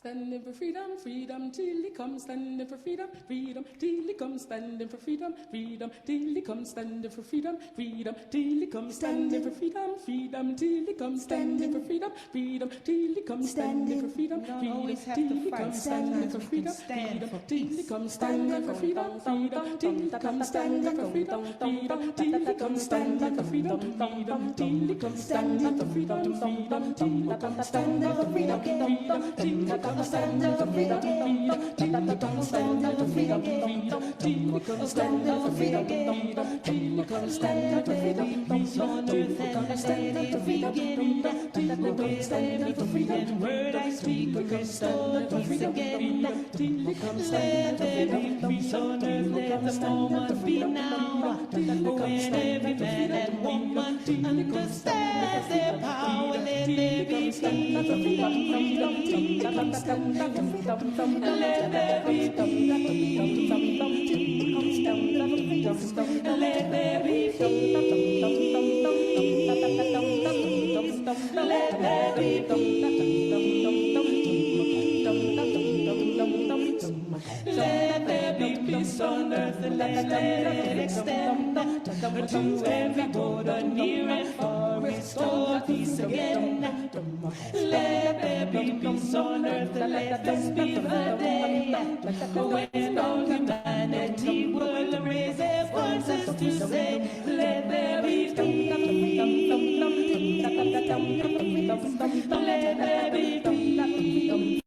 Standing for freedom, freedom till he comes. Standing for freedom, freedom till he comes. Standing for freedom, freedom till he comes. Standing for freedom, freedom till he comes. Standing for freedom, freedom till he comes. Standing for freedom, freedom till he comes. Standing for freedom, freedom till he comes. Standing for freedom, freedom till he comes. Standing for freedom, freedom till he comes. Standing for freedom, freedom till he comes. Standing for freedom, freedom till he comes. Standing for freedom, freedom till he comes. Standing for freedom, freedom till he comes. Standing for freedom, freedom till he comes. Standing for freedom, freedom till he comes. Standing for freedom, freedom till he comes. Standing for freedom, peace on earth and standing for freedom, freedom till he comes. Standing for freedom, word I speak, restore peace again till he comes. Let there be peace on earth, let the moment be now, when every man and woman understands their power. Let there be peace, freedom till he comes. Let there be peace. Let there be peace. Let there be Let there be peace on earth and let it extend to every border near and far. Restore peace again. Let there be peace on earth and let this be the day when all humanity will raise their voices to say, let there be peace. Let there be peace. Let there be peace. Let there be peace.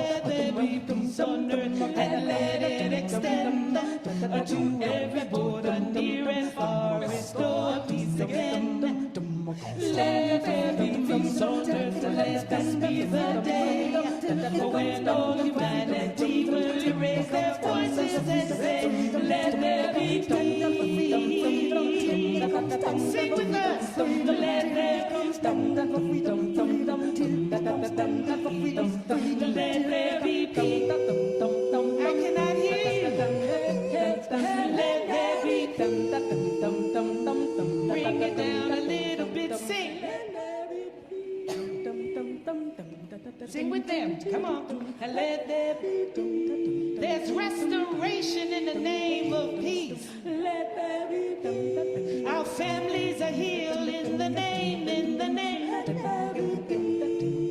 Let there be peace on earth and let it extend to every border near and far. Restore peace again. Let there be peace on earth and let this be the day when all humanity will raise their voices and say, let there be peace. Sing with us. Let there be peace. Let there be peace. I cannot hear you. Let there be peace. Bring it down a little bit. Sing. Sing with them. Come on. And let there be. There's restoration in the name of peace. Let there be. Our families are healed in the name, in the name.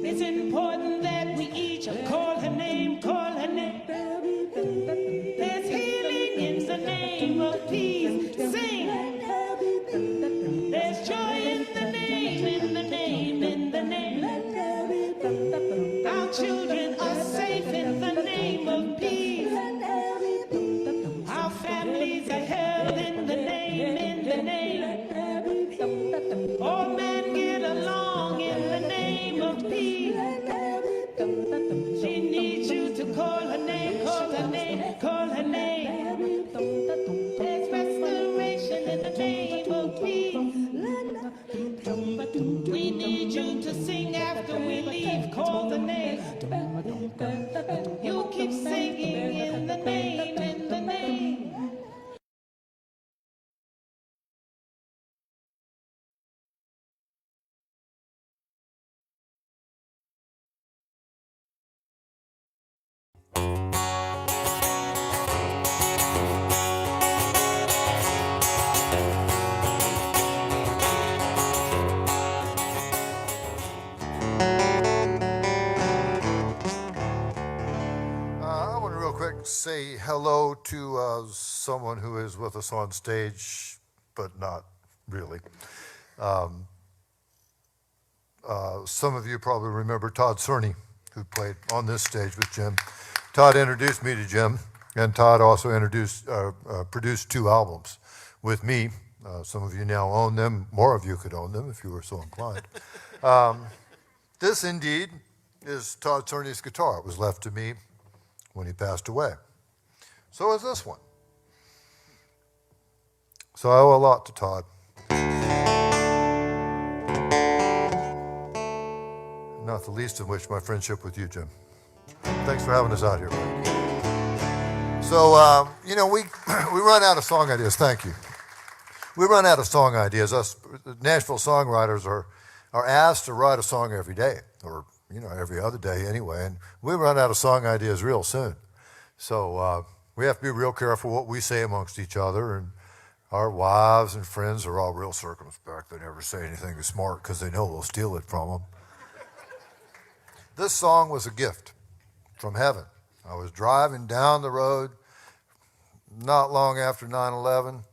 It's important that we each call her name, call her name. There's healing in the name of peace. Sing. There's joy in the name, in the name, in the name. Our children are safe in the name of peace. Our families are held in the name, in the name. All men get along in the name of peace. She needs you to call her name, call her name, call her name. There's restoration in the name of peace. We need you to sing after we leave, call the name. You keep singing in the name, in the name. Say hello to someone who is with us on stage, but not really. Some of you probably remember Todd Cerny, who played on this stage with Jim. Todd introduced me to Jim, and Todd also produced 2 albums with me. Some of you now own them. More of you could own them if you were so inclined. This indeed is Todd Cerny's guitar. It was left to me when he passed away. So is this one. So I owe a lot to Todd. Not the least of which my friendship with you, Jim. Thanks for having us out here. So, we run out of song ideas. Thank you. We run out of song ideas. Us Nashville songwriters are asked to write a song every day, or every other day anyway, and we run out of song ideas real soon. So we have to be real careful what we say amongst each other, and our wives and friends are all real circumspect. They never say anything smart because they know we'll steal it from them. This song was a gift from heaven. I was driving down the road not long after 9/11,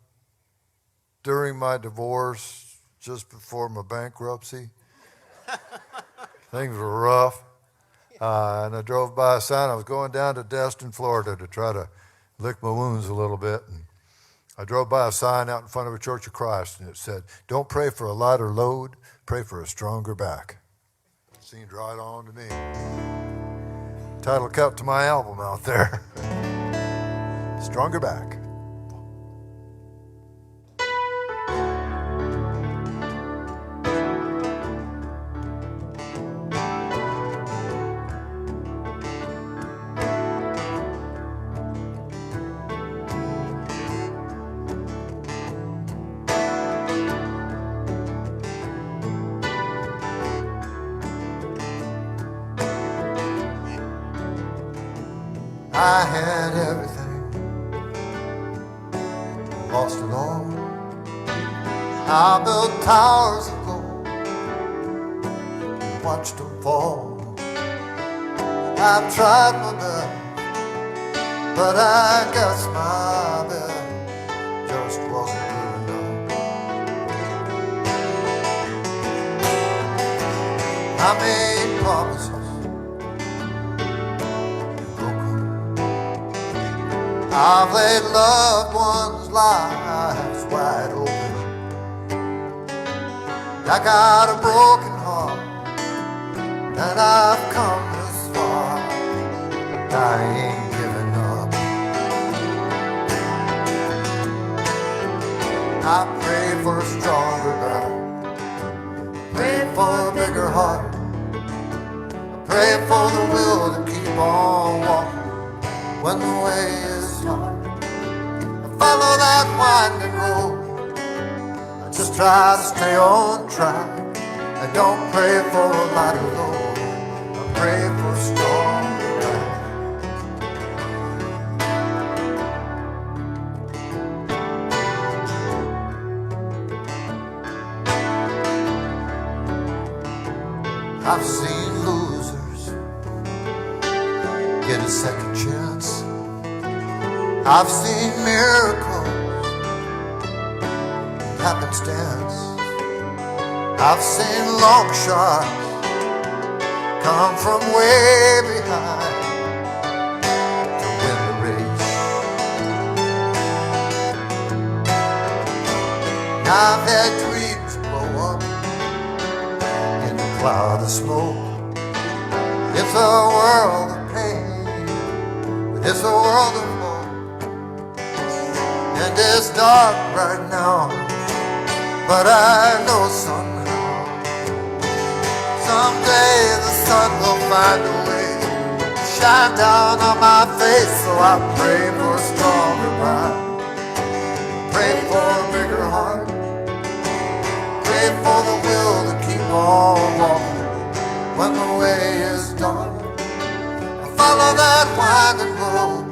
during my divorce, just before my bankruptcy. Things were rough. And I drove by a sign. I was going down to Destin, Florida to try to lick my wounds a little bit. And I drove by a sign out in front of a Church of Christ, and it said, "Don't pray for a lighter load, pray for a stronger back." Seemed right on to me. Title cut to my album out there. Stronger Back. I had everything, lost it all. I built towers of gold, watched them fall. I've tried my best, but I guess my best just wasn't good enough. I made promises, I've laid loved ones' lives wide open. I got a broken heart, and I've come this far. I ain't giving up. I pray for a stronger God, pray for a bigger heart, pray for the will to keep on walking when the way is hard. I follow that winding road, I just try to stay on track. I don't pray for a lighter load, I pray for a stronger back. I've seen losers get a second chance. I've seen miracles, happenstance. I've seen long shots come from way behind to win the race. I've had dreams blow up in a cloud of smoke. It's a world of pain, but it's a world of hope. And it's dark right now, but I know somehow, someday the sun will find a way to shine down on my face. So I pray for a stronger mind, pray for a bigger heart, pray for the will to keep on walking when the way is dark. I follow that winding road,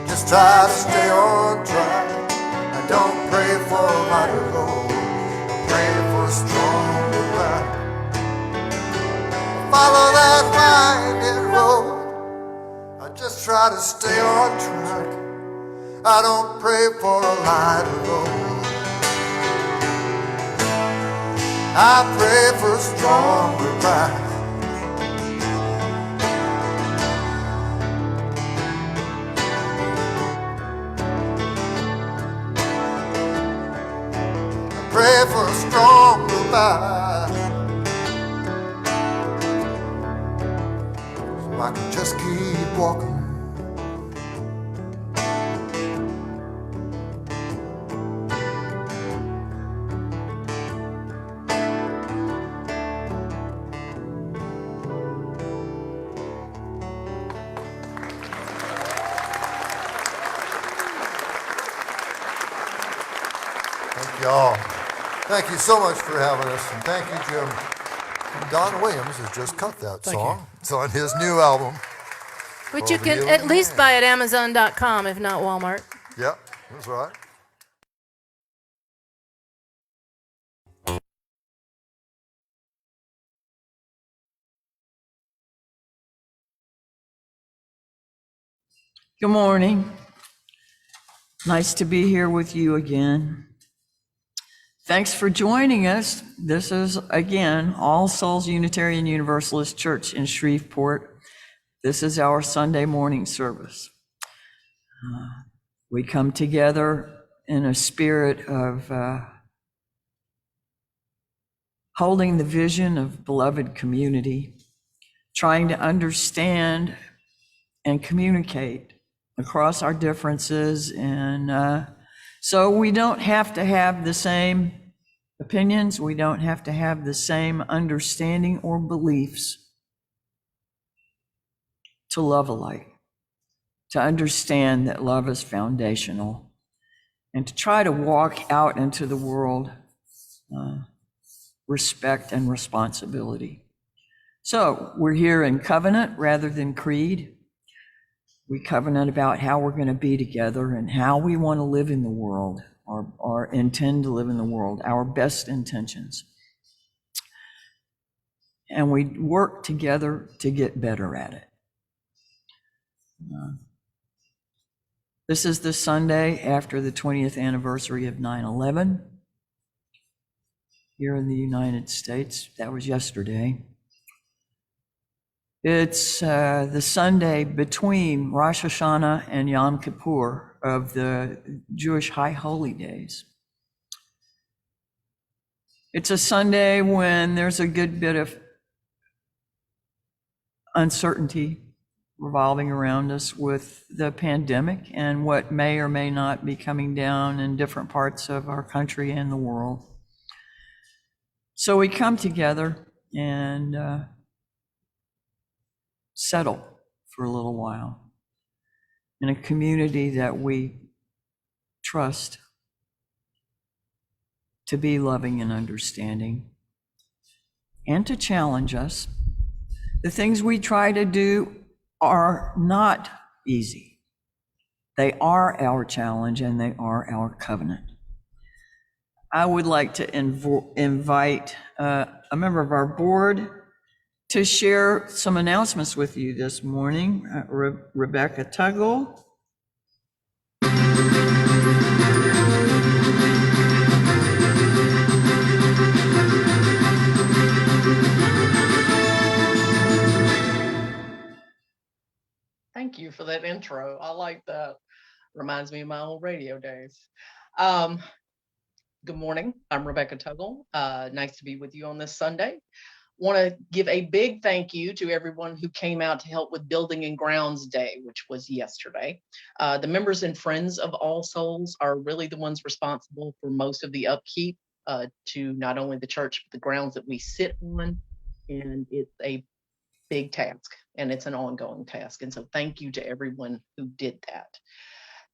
just try to stay on track. I don't pray for a lighter load, I pray for a stronger back. Follow that winding road, I just try to stay on track. I don't pray for a lighter load, I pray for a stronger back. Pray for a stronger back. y'all. Thank you so much for having us, and thank you, Jim. And Don Williams has just cut that song. It's on his new album. Which you can at least buy at Amazon.com, if not Walmart. Yep, that's right. Good morning. Nice to be here with you again. Thanks for joining us. This is, again, All Souls Unitarian Universalist Church in Shreveport. This is our Sunday morning service. We come together in a spirit of holding the vision of beloved community, trying to understand and communicate across our differences, and so we don't have to have the same opinions, we don't have to have the same understanding or beliefs to love alike, to understand that love is foundational, and to try to walk out into the world respect and responsibility. So we're here in covenant rather than creed. We covenant about how we're going to be together and how we want to live in the world, or intend to live in the world, our best intentions. And we work together to get better at it. This is the Sunday after the 20th anniversary of 9/11 here in the United States. That was yesterday. It's the Sunday between Rosh Hashanah and Yom Kippur of the Jewish High Holy Days. It's a Sunday when there's a good bit of uncertainty revolving around us with the pandemic and what may or may not be coming down in different parts of our country and the world. So we come together and settle for a little while in a community that we trust to be loving and understanding, and to challenge us. The things we try to do are not easy. They are our challenge and they are our covenant. I would like to invite a member of our board to share some announcements with you this morning. Rebecca Tuggle. Thank you for that intro. I like that. Reminds me of my old radio days. Good morning. I'm Rebecca Tuggle. Nice to be with you on this Sunday. Want to give a big thank you to everyone who came out to help with Building and Grounds Day, which was yesterday. The members and friends of All Souls are really the ones responsible for most of the upkeep to not only the church, but the grounds that we sit on. And it's a big task, and it's an ongoing task. And so thank you to everyone who did that.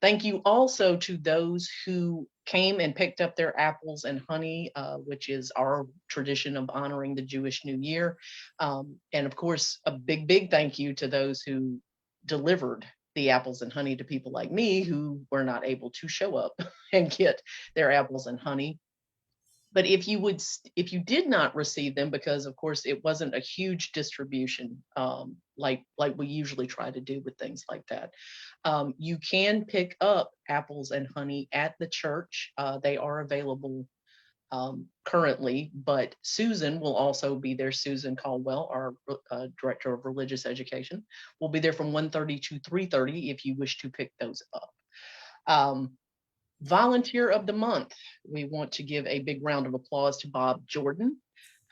Thank you also to those who came and picked up their apples and honey, which is our tradition of honoring the Jewish New Year. And of course, a big, big thank you to those who delivered the apples and honey to people like me who were not able to show up and get their apples and honey. But if you did not receive them, because of course it wasn't a huge distribution like we usually try to do with things like that, you can pick up apples and honey at the church. They are available currently, but Susan will also be there. Susan Caldwell, our Director of Religious Education, will be there from 1:30 to 3:30 if you wish to pick those up. Volunteer of the Month. We want to give a big round of applause to Bob Jordan,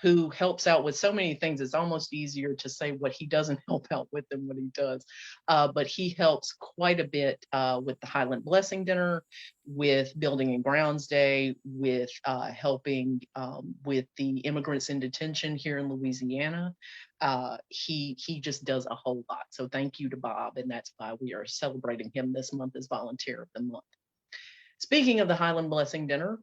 who helps out with so many things. It's almost easier to say what he doesn't help out with than what he does. But he helps quite a bit with the Highland Blessing Dinner, with Building and Grounds Day, with helping with the immigrants in detention here in Louisiana. He just does a whole lot. So thank you to Bob, and that's why we are celebrating him this month as Volunteer of the Month. Speaking of the Highland Blessing Dinner,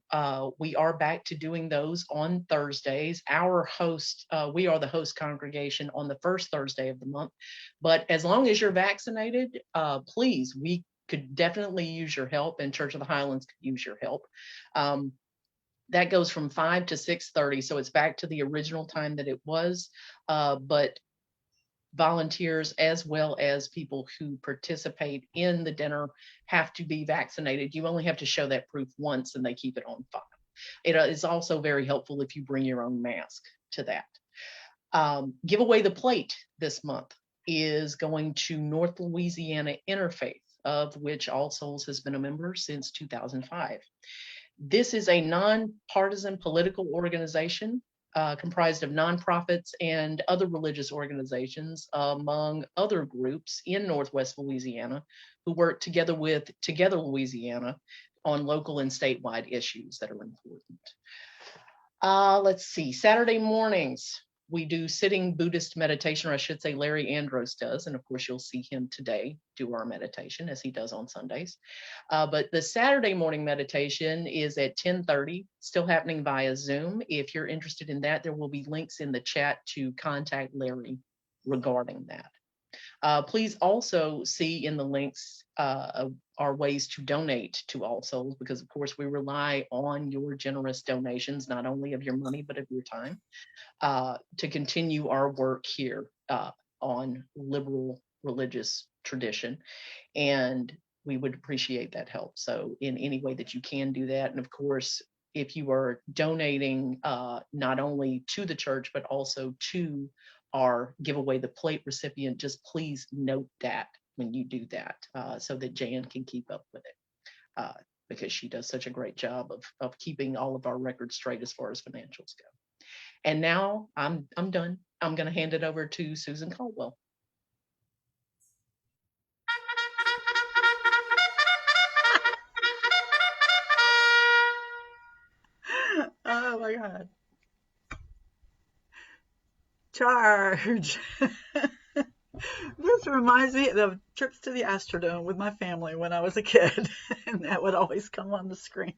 we are back to doing those on Thursdays. Our host, we are the host congregation on the first Thursday of the month. But as long as you're vaccinated, please, we could definitely use your help, and Church of the Highlands could use your help. That goes from 5 to 6:30, so it's back to the original time that it was. But volunteers, as well as people who participate in the dinner, have to be vaccinated. You only have to show that proof once, and they keep it on file. It is also very helpful if you bring your own mask to that. Give away the plate this month is going to North Louisiana Interfaith, of which All Souls has been a member since 2005. This is a nonpartisan political organization comprised of nonprofits and other religious organizations, among other groups in Northwest Louisiana, who work together with Together Louisiana on local and statewide issues that are important. Let's see, Saturday mornings, we do sitting Buddhist meditation, or I should say Larry Andros does. And of course, you'll see him today do our meditation as he does on Sundays. But the Saturday morning meditation is at 10:30, still happening via Zoom. If you're interested in that, there will be links in the chat to contact Larry regarding that. Please also see in the links our ways to donate to All Souls, because of course we rely on your generous donations, not only of your money, but of your time, to continue our work here on liberal religious tradition. And we would appreciate that help. So in any way that you can do that. And of course, if you are donating not only to the church, but also to our Give Away the Plate recipient, just please note that when you do that, so that Jan can keep up with it, because she does such a great job of keeping all of our records straight as far as financials go. And now I'm done. I'm going to hand it over to Susan Caldwell. Oh my God. Charge. This reminds me of trips to the Astrodome with my family when I was a kid, and that would always come on the screen.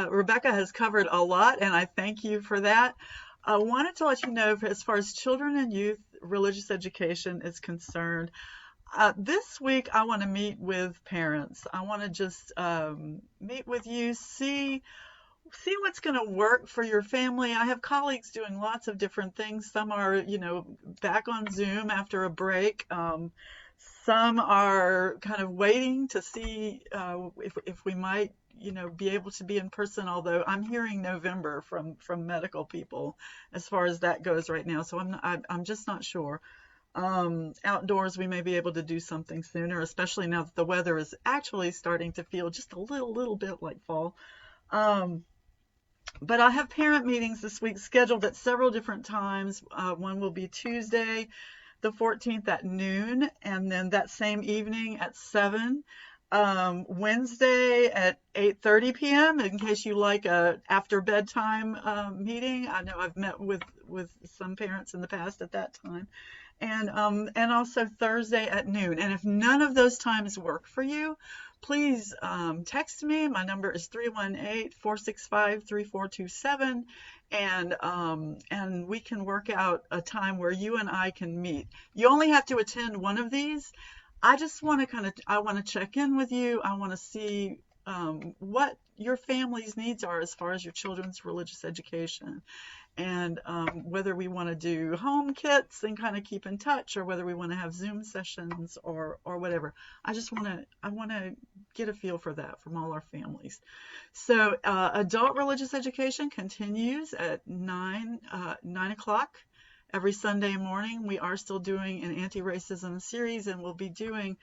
Rebecca has covered a lot, and I thank you for that. I wanted to let you know, as far as children and youth religious education is concerned, this week I want to meet with parents. I want to just meet with you, see what's going to work for your family. I have colleagues doing lots of different things. Some are, back on Zoom after a break. Some are kind of waiting to see if we might, be able to be in person, although I'm hearing November from medical people as far as that goes right now. So I'm just not sure. Outdoors, we may be able to do something sooner, especially now that the weather is actually starting to feel just a little bit like fall. But I have parent meetings this week scheduled at several different times. One will be Tuesday, the 14th at noon, and then that same evening at 7. Wednesday at 8:30 p.m. in case you like a after bedtime meeting. I know I've met with some parents in the past at that time. And also Thursday at noon. And if none of those times work for you, please text me. My number is 318-465-3427, and we can work out a time where you and I can meet. You only have to attend one of these. I just want to I want to check in with you. I want to see what your family's needs are as far as your children's religious education, and whether we want to do home kits and kind of keep in touch, or whether we want to have Zoom sessions or whatever. I want to get a feel for that from all our families. So adult religious education continues at 9 o'clock every Sunday morning. We are still doing an anti-racism series, and we'll be doing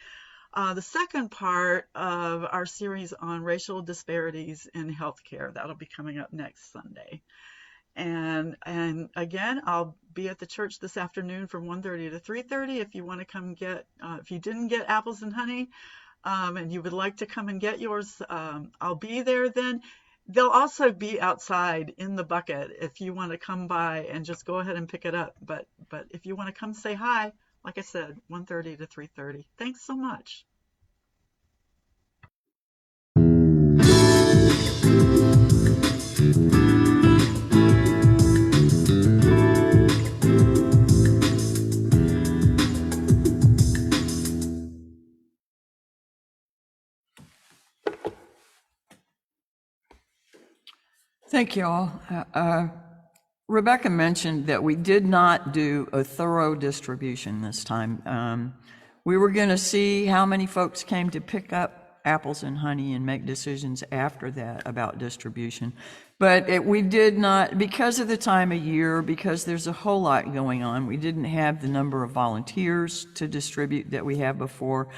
the second part of our series on racial disparities in healthcare. That'll be coming up next Sunday. And again, I'll be at the church this afternoon from 1:30 to 3:30. If you want to come get, if you didn't get apples and honey, and you would like to come and get yours, I'll be there then. They'll also be outside in the bucket if you want to come by and just go ahead and pick it up. But if you want to come say hi, Like I said, 1:30 to 3:30. Thanks so much. Thank you all. Rebecca mentioned that we did not do a thorough distribution this time. We were going to see how many folks came to pick up apples and honey and make decisions after that about distribution. But we did not, because of the time of year, because there's a whole lot going on, we didn't have the number of volunteers to distribute that we have before.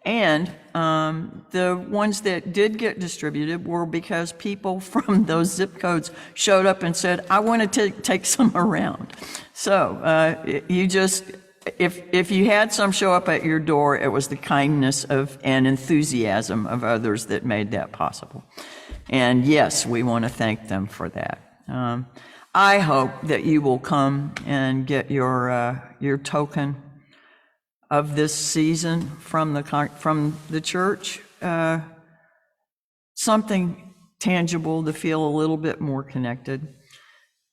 And the ones that did get distributed were because people from those zip codes showed up and said, I want to take some around. So you just, if you had some show up at your door, it was the kindness of and enthusiasm of others that made that possible. And yes, we want to thank them for that. I hope that you will come and get your token of this season from the church, something tangible to feel a little bit more connected.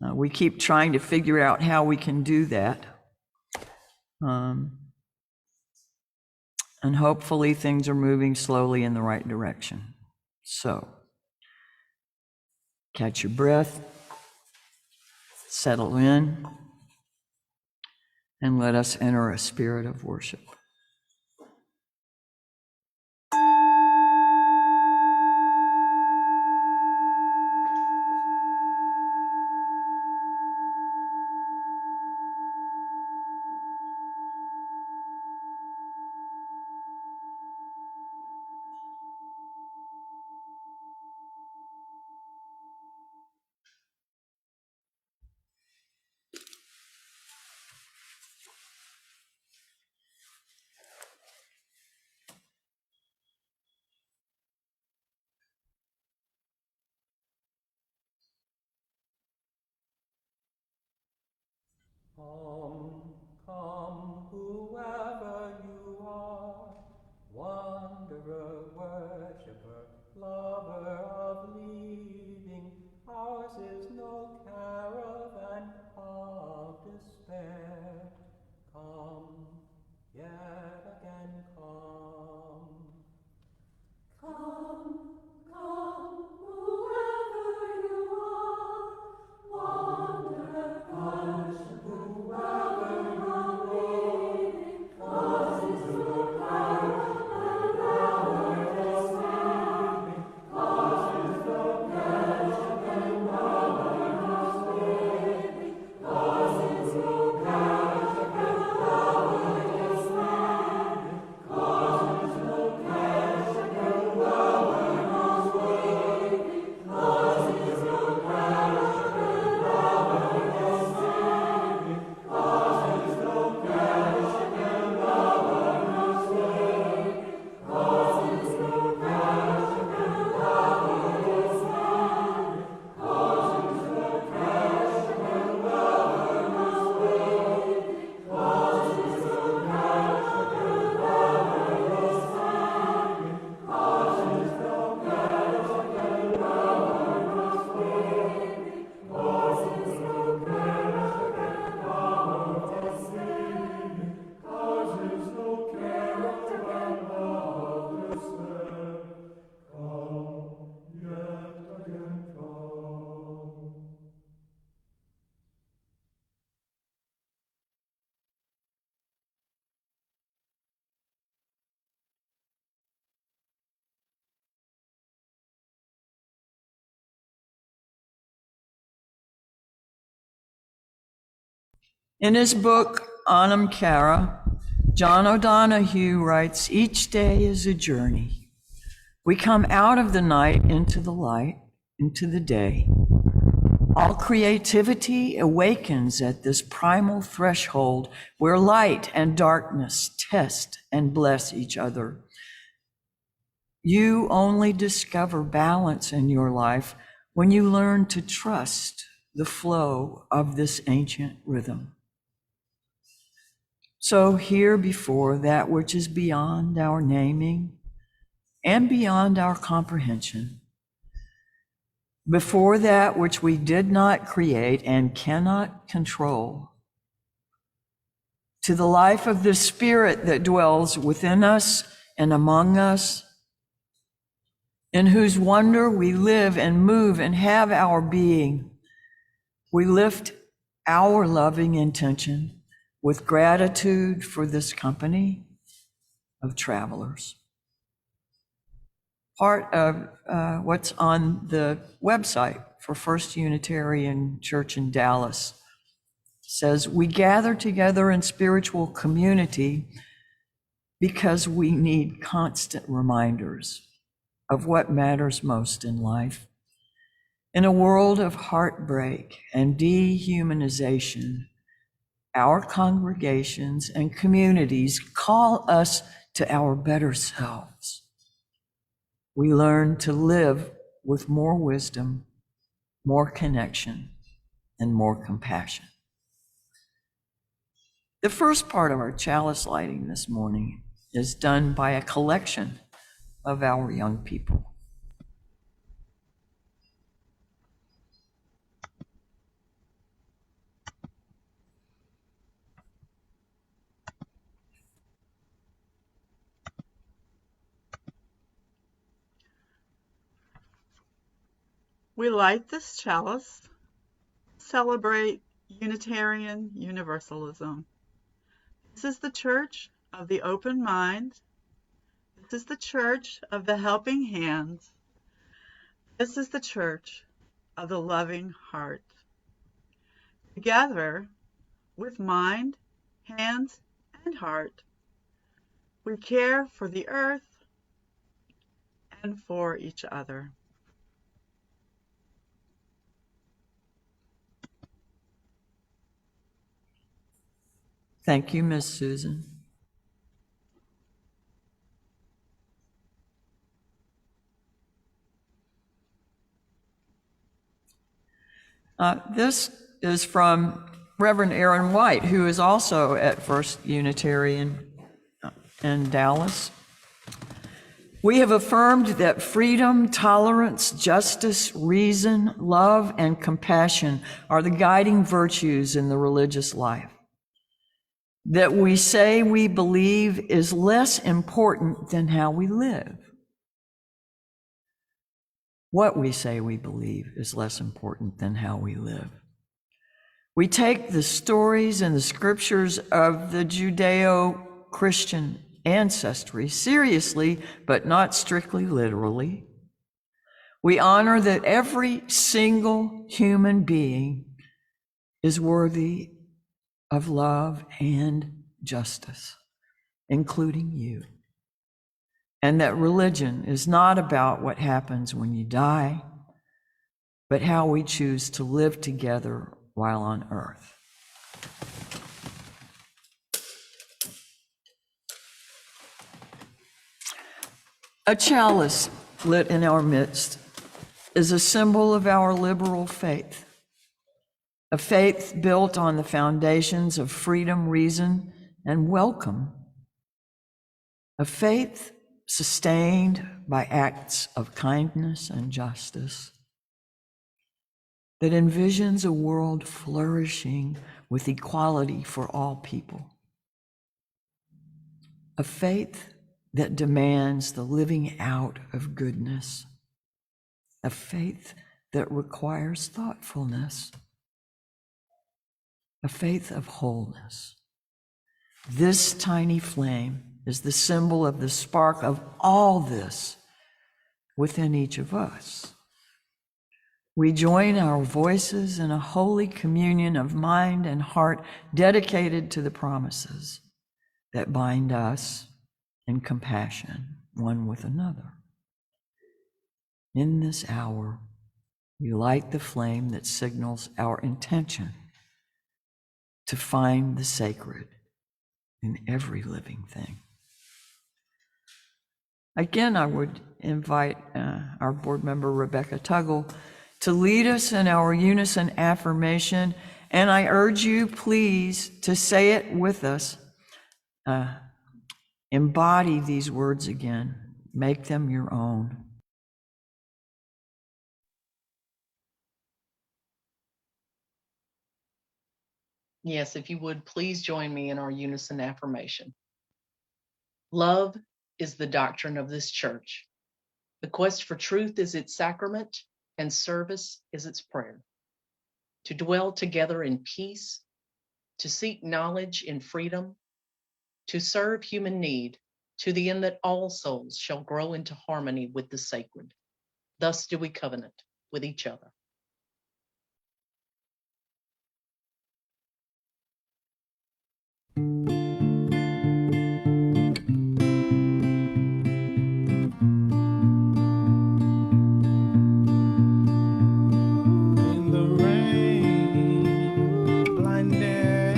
We keep trying to figure out how we can do that. And hopefully things are moving slowly in the right direction. So, catch your breath, settle in, and let us enter a spirit of worship. Come, whoever you are, wanderer, worshipper, lover of leading. Ours is no caravan of despair. Come, yet again come. Come, come, whoever you are, wanderer, worshipper, whoever you leading, cause is your caravan, our descending, cause is no caravan, our living, cause is no caravan, our descending, cause is no caravan, our living, cause is no caravan, our descending, cause is no caravan, our living, cause is no caravan, our descending, cause is no caravan, our living, cause is no caravan, our descending, cause is no caravan, our living, cause is no caravan, our descending, cause is no caravan, our descending. Come, yet again come. In his book, Anam Cara, John O'Donohue writes, each day is a journey. We come out of the night into the light, into the day. All creativity awakens at this primal threshold where light and darkness test and bless each other. You only discover balance in your life when you learn to trust the flow of this ancient rhythm. So here before that which is beyond our naming and beyond our comprehension, before that which we did not create and cannot control, to the life of the Spirit that dwells within us and among us, in whose wonder we live and move and have our being, we lift our loving intention with gratitude for this company of travelers. Part of what's on the website for First Unitarian Church in Dallas says, we gather together in spiritual community because we need constant reminders of what matters most in life. In a world of heartbreak and dehumanization, our congregations and communities call us to our better selves. We learn to live with more wisdom, more connection, and more compassion. The first part of our chalice lighting this morning is done by a collection of our young people. We light this chalice, celebrate Unitarian Universalism. This is the church of the open mind. This is the church of the helping hands. This is the church of the loving heart. Together, with mind, hands, and heart, we care for the earth and for each other. Thank you, Miss Susan. This is from Reverend Aaron White, who is also at First Unitarian in Dallas. We have affirmed that freedom, tolerance, justice, reason, love, and compassion are the guiding virtues in the religious life. That we say we believe is less important than how we live. What we say we believe is less important than how we live. We take the stories and the scriptures of the Judeo-Christian ancestry seriously, but not strictly literally. We honor that every single human being is worthy of love and justice, including you. And that religion is not about what happens when you die, but how we choose to live together while on earth. A chalice lit in our midst is a symbol of our liberal faith, a faith built on the foundations of freedom, reason, and welcome, a faith sustained by acts of kindness and justice that envisions a world flourishing with equality for all people, a faith that demands the living out of goodness, a faith that requires thoughtfulness, a faith of wholeness. This tiny flame is the symbol of the spark of all this within each of us. We join our voices in a holy communion of mind and heart dedicated to the promises that bind us in compassion one with another. In this hour, we light the flame that signals our intention to find the sacred in every living thing. Again, I would invite our board member, Rebecca Tuggle, to lead us in our unison affirmation, and I urge you, please, to say it with us. embody these words again. Make them your own. Yes, if you would, please join me in our unison affirmation. Love is the doctrine of this church. The quest for truth is its sacrament, and service is its prayer. To dwell together in peace, to seek knowledge in freedom, to serve human need, to the end that all souls shall grow into harmony with the sacred. Thus do we covenant with each other. In the rain, blinded,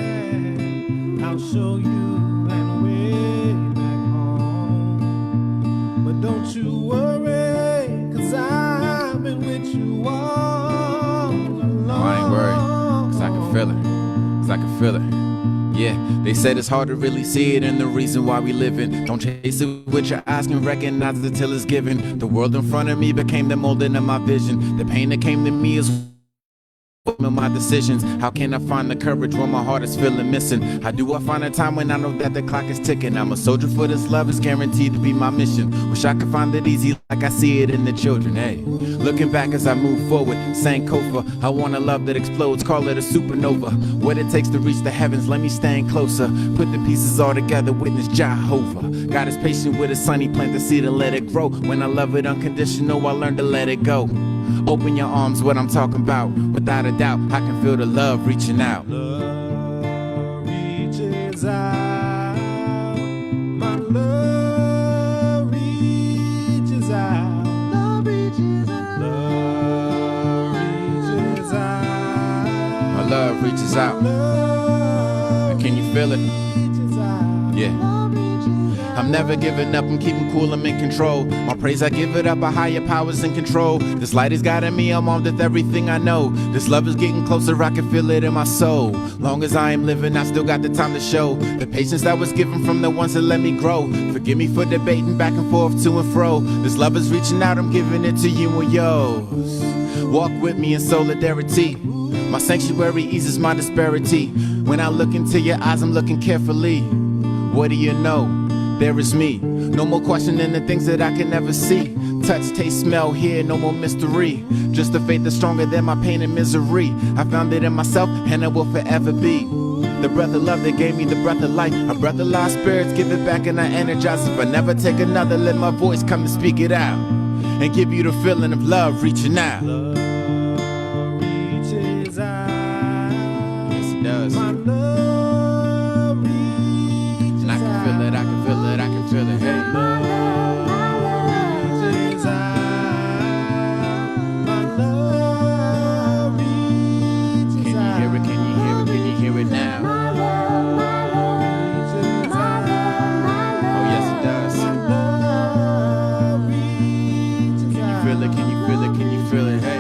I'll show you and way back home. But don't you worry, 'cause I've been with you all along. Oh, I ain't worried, 'cause I can feel it, 'cause I can feel it. Yeah, they said it's hard to really see it, and the reason why we living. Don't chase it with your eyes, can recognize it till it's given. The world in front of me became the molding of my vision. The pain that came to me is my decisions. How can I find the courage when my heart is feeling missing? How do I find a time when I know that the clock is ticking? I'm a soldier for this love, is guaranteed to be my mission. Wish I could find it easy like I see it in the children. Hey, looking back as I move forward, Sankofa, I want a love that explodes, call it a supernova. What it takes to reach the heavens, let me stand closer. Put the pieces all together, witness Jehovah. God is patient with his son, he plant the seed and let it grow. When I love it unconditional, I learn to let it go. Open your arms, what I'm talking about. Without a doubt, I can feel the love reaching out. Love reaches out. My love reaches out. Love reaches out. Love reaches out. My love reaches out. Love Can you feel it? reaches out. Yeah. I'm never giving up, I'm keeping cool, I'm in control. My praise, I give it up, a higher power's in control. This light is guiding me, I'm armed with everything I know. This love is getting closer, I can feel it in my soul. Long as I am living, I still got the time to show the patience that was given from the ones that let me grow. Forgive me for debating back and forth, to and fro. This love is reaching out, I'm giving it to you and yours. Walk with me in solidarity. My sanctuary eases my disparity. When I look into your eyes, I'm looking carefully. What do you know? There is me. No more questioning the things that I can never see. Touch, taste, smell, hear, no more mystery. Just a faith that's stronger than my pain and misery. I found it in myself and it will forever be. The breath of love that gave me the breath of life. A breath of life, spirits give it back and I energize. If I never take another, let my voice come and speak it out. And give you the feeling of love reaching out. Love reaches out. Yes, it does. My love reaches And I can feel it, I can feel it, I can feel it. Hey. reaches out. My love reaches Can you hear it? Can you hear it? Can you hear it now? Oh, yes, it does. Can you feel it? Can you feel it? Can you feel it? Hey.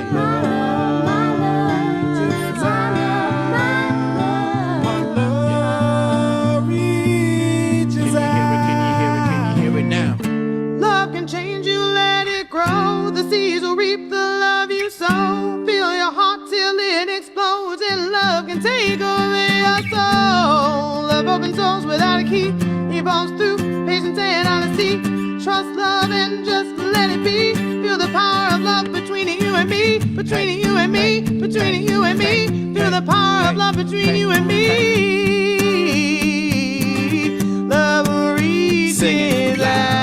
Love can change you, let it grow. The seeds will reap the love you sow. Fill your heart till it explodes, and love can take over your soul. Love opens doors without a key. He falls through patience and honesty. Trust love and just let it be. Feel the power of love between you and me. Between you and me. Between you and me. Feel the power of love between you and me. Love reaches out.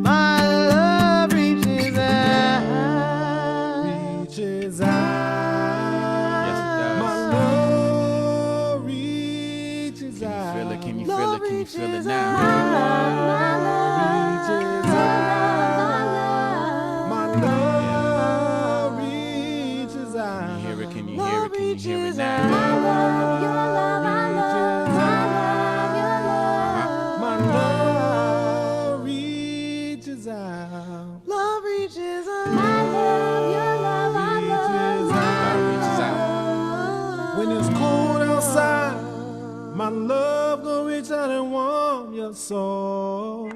My love reaches out. Reaches out. Yes, it does. My love reaches out. Feel it? Can you feel it? Can you feel it now? Reaches out. My love reaches out. Can you hear it? Can you hear it? Can you hear it now? My love reaches out. Love reaches out. Reaches out. cold outside, my love gonna reach out and warm your soul.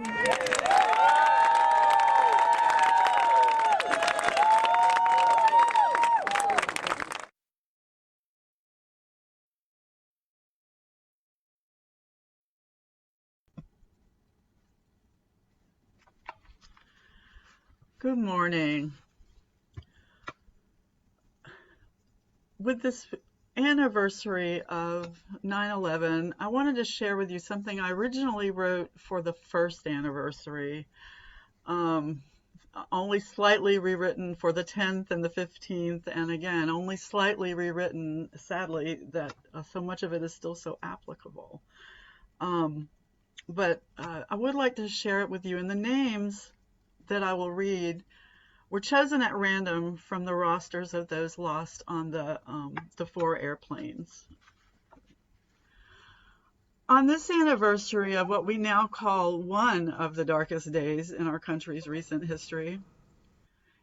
Good morning. With this anniversary of 9/11, I wanted to share with you something I originally wrote for the first anniversary, only slightly rewritten for the 10th and the 15th, and again, only slightly rewritten, sadly, that so much of it is still so applicable. But I would like to share it with you, and the names that I will read were chosen at random from the rosters of those lost on the 4 airplanes. On this anniversary of what we now call one of the darkest days in our country's recent history,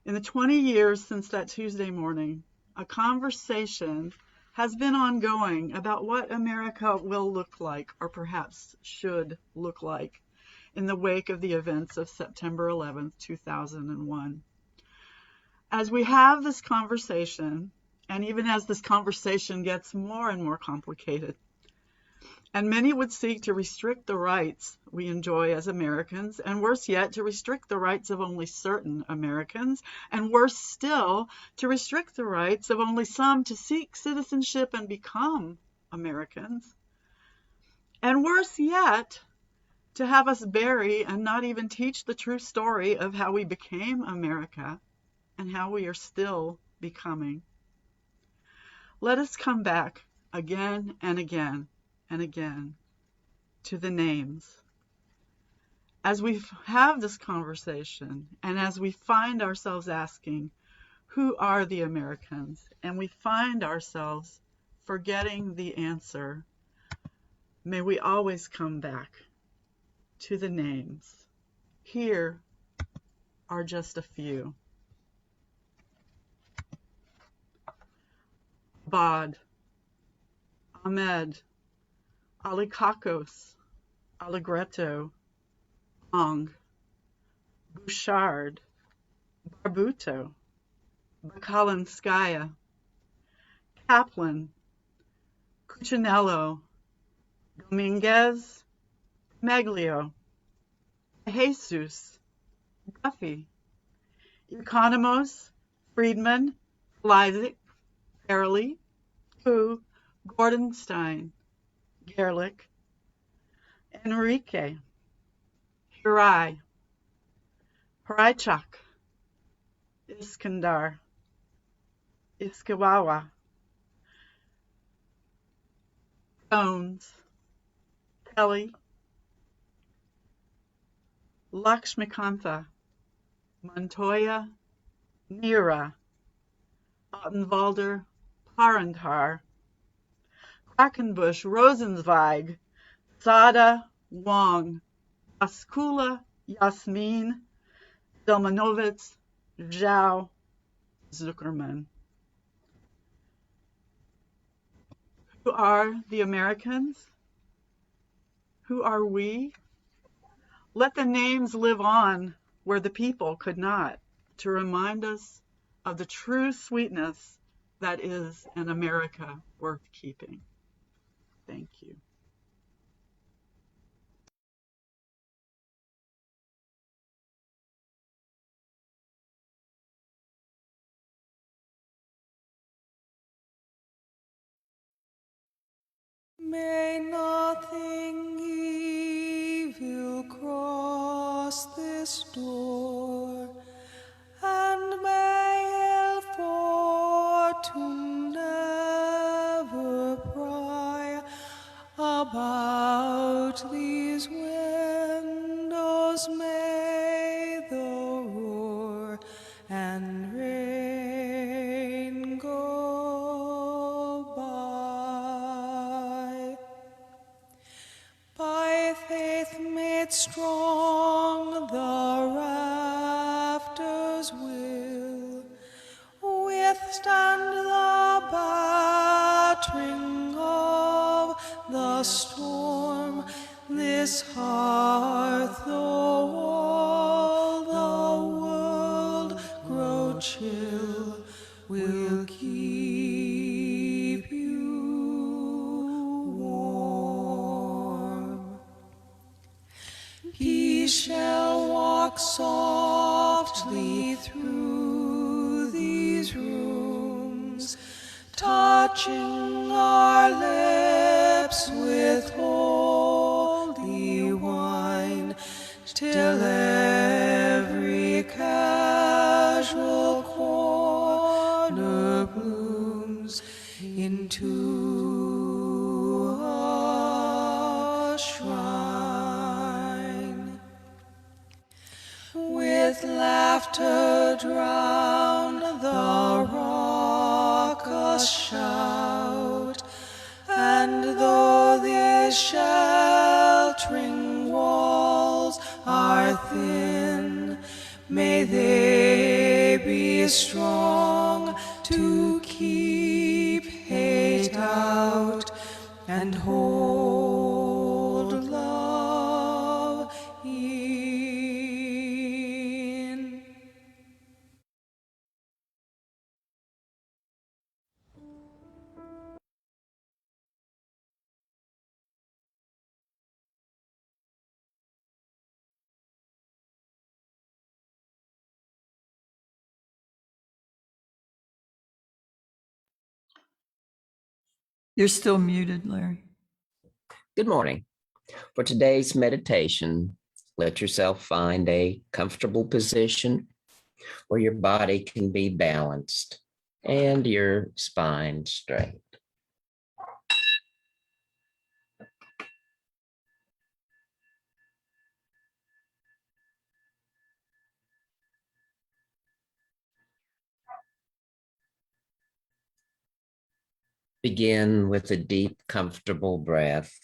in the 20 years since that Tuesday morning, a conversation has been ongoing about what America will look like, or perhaps should look like, in the wake of the events of September 11th, 2001. As we have this conversation, and even as this conversation gets more and more complicated, and many would seek to restrict the rights we enjoy as Americans, and worse yet, to restrict the rights of only certain Americans, and worse still, to restrict the rights of only some to seek citizenship and become Americans, and worse yet, to have us bury and not even teach the true story of how we became America and how we are still becoming. Let us come back again and again and again to the names. As we have this conversation, and as we find ourselves asking, who are the Americans? And we find ourselves forgetting the answer, may we always come back to the names. Here are just a few. Abad, Ahmed, Alikakos, Allegretto, Ong, Bouchard, Barbuto, Bakalinskaya, Kaplan, Cuccinello, Dominguez, Maglio, Jesus, Duffy, Economos, Friedman, Lysick, Early, Fu, Gordonstein, Gerlich, Enrique, Hirai, Hrychuk, Iskandar, Iskiwawa, Jones, Kelly, Lakshmikantha, Montoya, Mira, Ottenwalder, Parentar, Quackenbush, Rosenzweig, Sada, Wong, Askula, Yasmin, Delmanovitz, Zhao, Zuckerman. Who are the Americans? Who are we? Let the names live on where the people could not, to remind us of the true sweetness that is an America worth keeping. Thank you. May nothing evil cross this door, and may ill fortune never pry about these windows. May the roar and rain go by faith made strong, the rafters will withstand the battering a storm, this hearth, though all the world grow chill, will keep you warm. He shall walk softly through these rooms, touching our lips with holy wine, till every casual corner blooms into a shrine. With laughter drown the raucous shout, and though these sheltering walls are thin, may they be strong to keep hate out and hold love in. You're still muted, Larry. Good morning. For today's meditation, let yourself find a comfortable position where your body can be balanced and your spine straight. Begin with a deep, comfortable breath,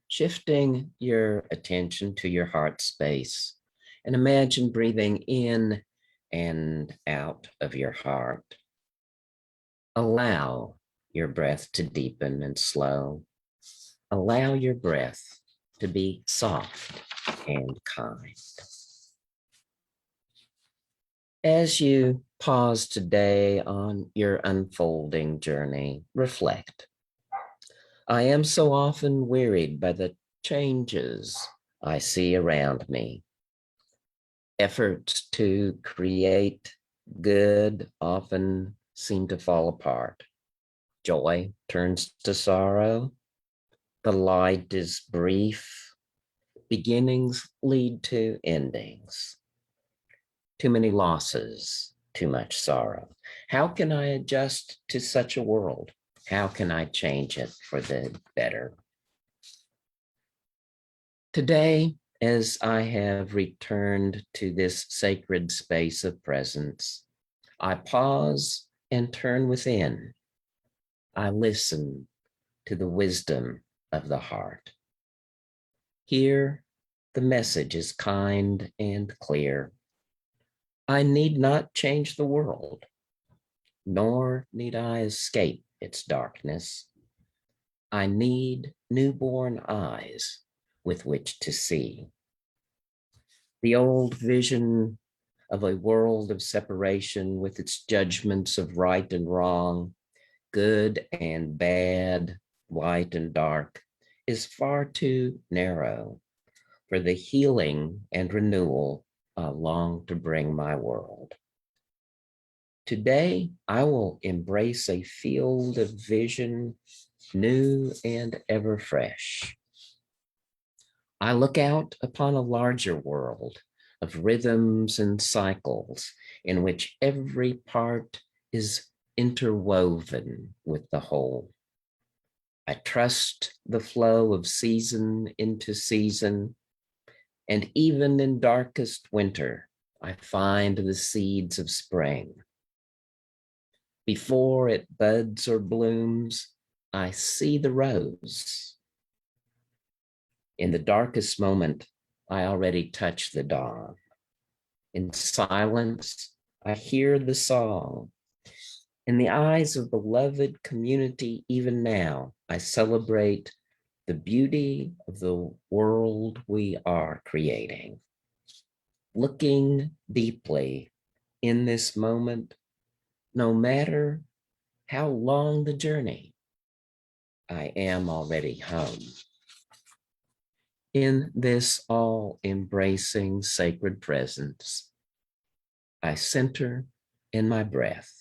shifting your attention to your heart space, and imagine breathing in and out of your heart. Allow your breath to deepen and slow. Allow your breath to be soft and kind. As you pause today on your unfolding journey, reflect. I am so often wearied by the changes I see around me. Efforts to create good often seem to fall apart. Joy turns to sorrow. The light is brief. Beginnings lead to endings. Too many losses, too much sorrow. How can I adjust to such a world? How can I change it for the better? Today, as I have returned to this sacred space of presence, I pause and turn within. I listen to the wisdom of the heart. Here, the message is kind and clear. I need not change the world, nor need I escape its darkness. I need newborn eyes with which to see. The old vision of a world of separation with its judgments of right and wrong, good and bad, light and dark, is far too narrow for the healing and renewal I long to bring my world. Today, I will embrace a field of vision, new and ever fresh. I look out upon a larger world of rhythms and cycles in which every part is interwoven with the whole. I trust the flow of season into season, and even in darkest winter, I find the seeds of spring. Before it buds or blooms, I see the rose. In the darkest moment, I already touch the dawn. In silence, I hear the song. In the eyes of beloved community, even now, I celebrate the beauty of the world we are creating. Looking deeply in this moment, no matter how long the journey, I am already home. In this all-embracing sacred presence, I center in my breath.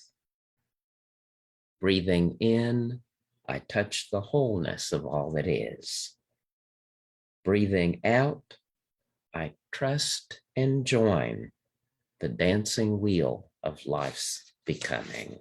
Breathing in, I touch the wholeness of all that is. Breathing out, I trust and join the dancing wheel of life's becoming.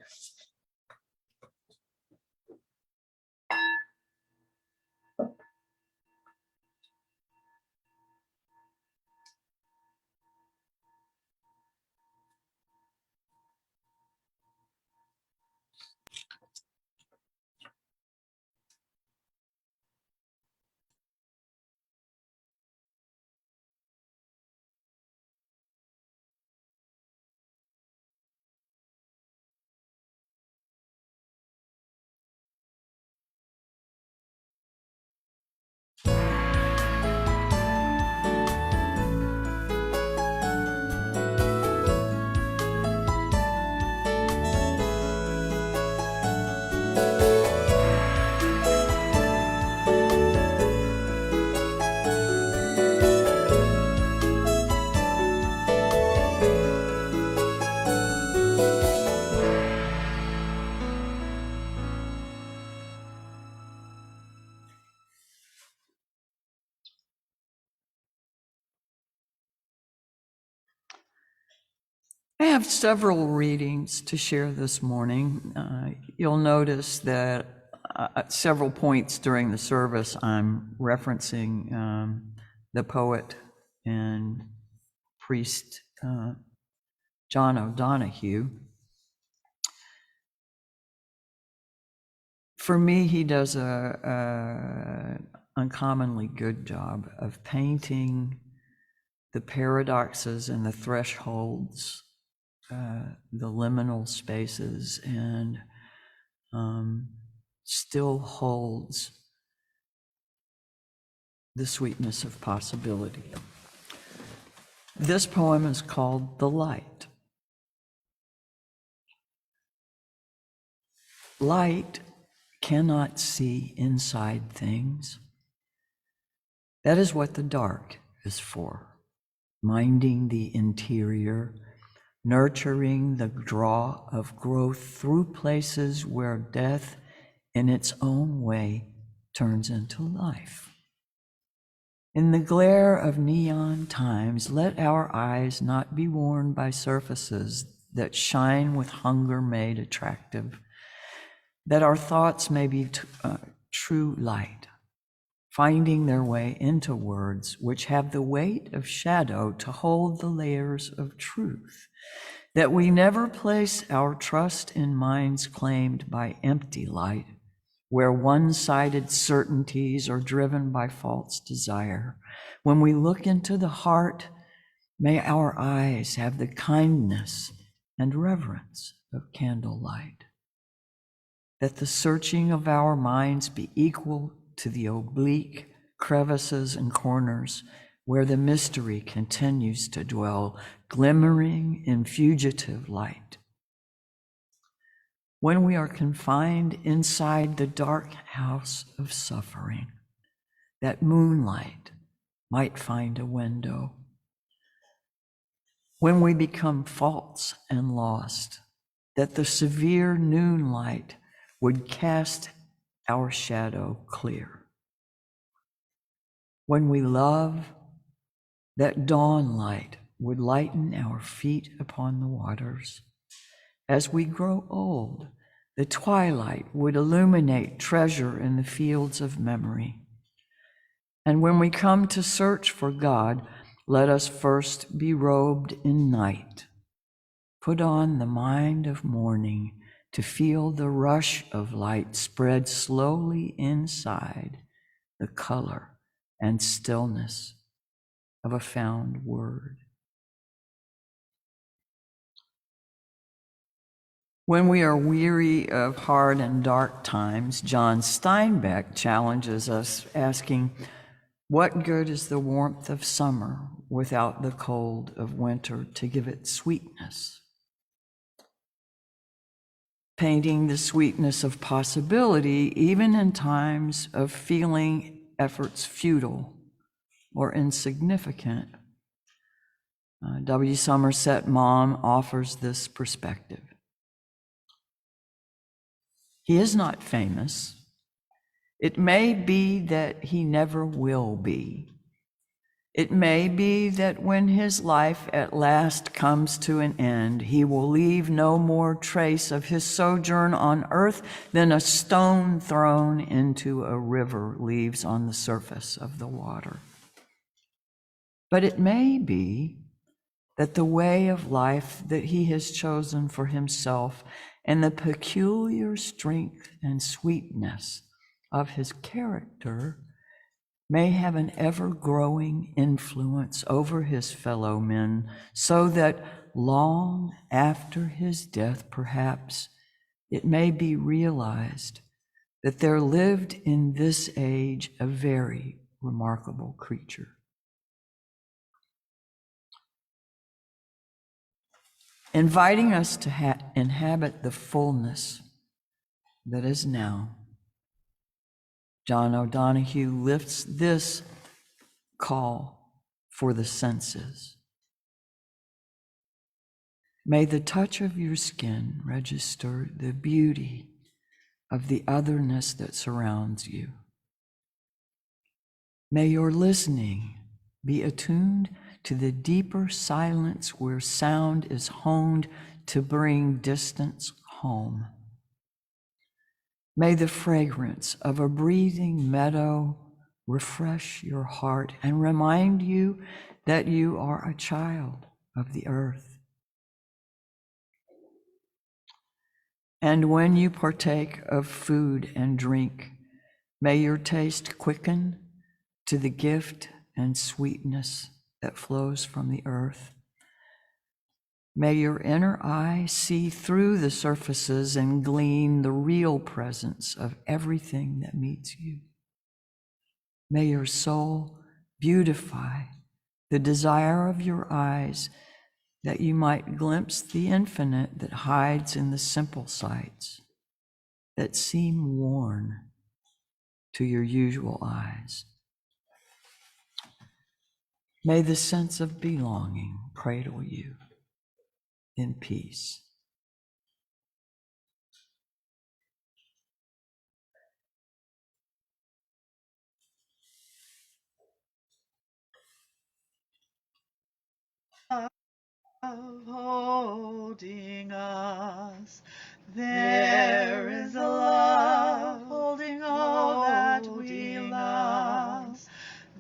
I have several readings to share this morning. You'll notice that at several points during the service, I'm referencing the poet and priest John O'Donohue. For me, he does a uncommonly good job of painting the paradoxes and the thresholds, the liminal spaces, and still holds the sweetness of possibility. This poem is called The Light. Light cannot see inside things. That is what the dark is for, minding the interior, nurturing the draw of growth through places where death in its own way turns into life. In the glare of neon times, let our eyes not be worn by surfaces that shine with hunger made attractive, that our thoughts may be true light, finding their way into words which have the weight of shadow to hold the layers of truth, that we never place our trust in minds claimed by empty light, where one-sided certainties are driven by false desire. When we look into the heart, may our eyes have the kindness and reverence of candlelight, that the searching of our minds be equal to the oblique crevices and corners where the mystery continues to dwell, glimmering in fugitive light. When we are confined inside the dark house of suffering, that moonlight might find a window. When we become false and lost, that the severe noon light would cast our shadow clear. When we love, that dawn light would lighten our feet upon the waters. As we grow old, the twilight would illuminate treasure in the fields of memory. And when we come to search for God, let us first be robed in night. Put on the mind of morning to feel the rush of light spread slowly inside the color and stillness of a found word. When we are weary of hard and dark times, John Steinbeck challenges us, asking, what good is the warmth of summer without the cold of winter to give it sweetness? Painting the sweetness of possibility, even in times of feeling efforts futile or insignificant. W. Somerset Maugham offers this perspective. He is not famous. It may be that he never will be. It may be that when his life at last comes to an end, he will leave no more trace of his sojourn on earth than a stone thrown into a river leaves on the surface of the water. But it may be that the way of life that he has chosen for himself and the peculiar strength and sweetness of his character may have an ever-growing influence over his fellow men, so that long after his death, perhaps, it may be realized that there lived in this age a very remarkable creature. Inviting us to inhabit the fullness that is now, John O'Donohue lifts this call for the senses. May the touch of your skin register the beauty of the otherness that surrounds you. May your listening be attuned to the deeper silence where sound is honed to bring distance home. May the fragrance of a breathing meadow refresh your heart and remind you that you are a child of the earth. And when you partake of food and drink, may your taste quicken to the gift and sweetness that flows from the earth. May your inner eye see through the surfaces and glean the real presence of everything that meets you. May your soul beautify the desire of your eyes, that you might glimpse the infinite that hides in the simple sights that seem worn to your usual eyes. May the sense of belonging cradle you in peace. Holding us, there is a love holding all that we love.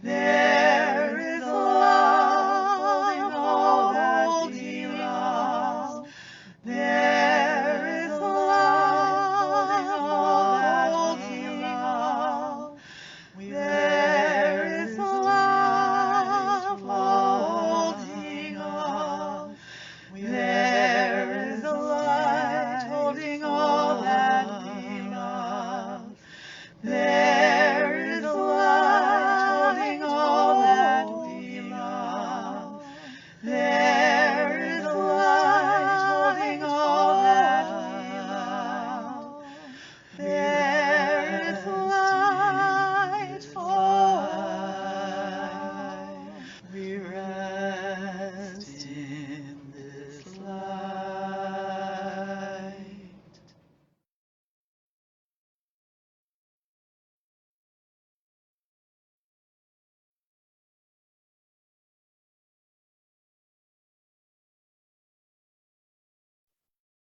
There is a love holding all that we love. There is a love holding all that we love. There is a love holding us. There is a light holding all that we love. There is a light holding all that we love. There is a light holding all that we love. There is a light for us. We rest in this light.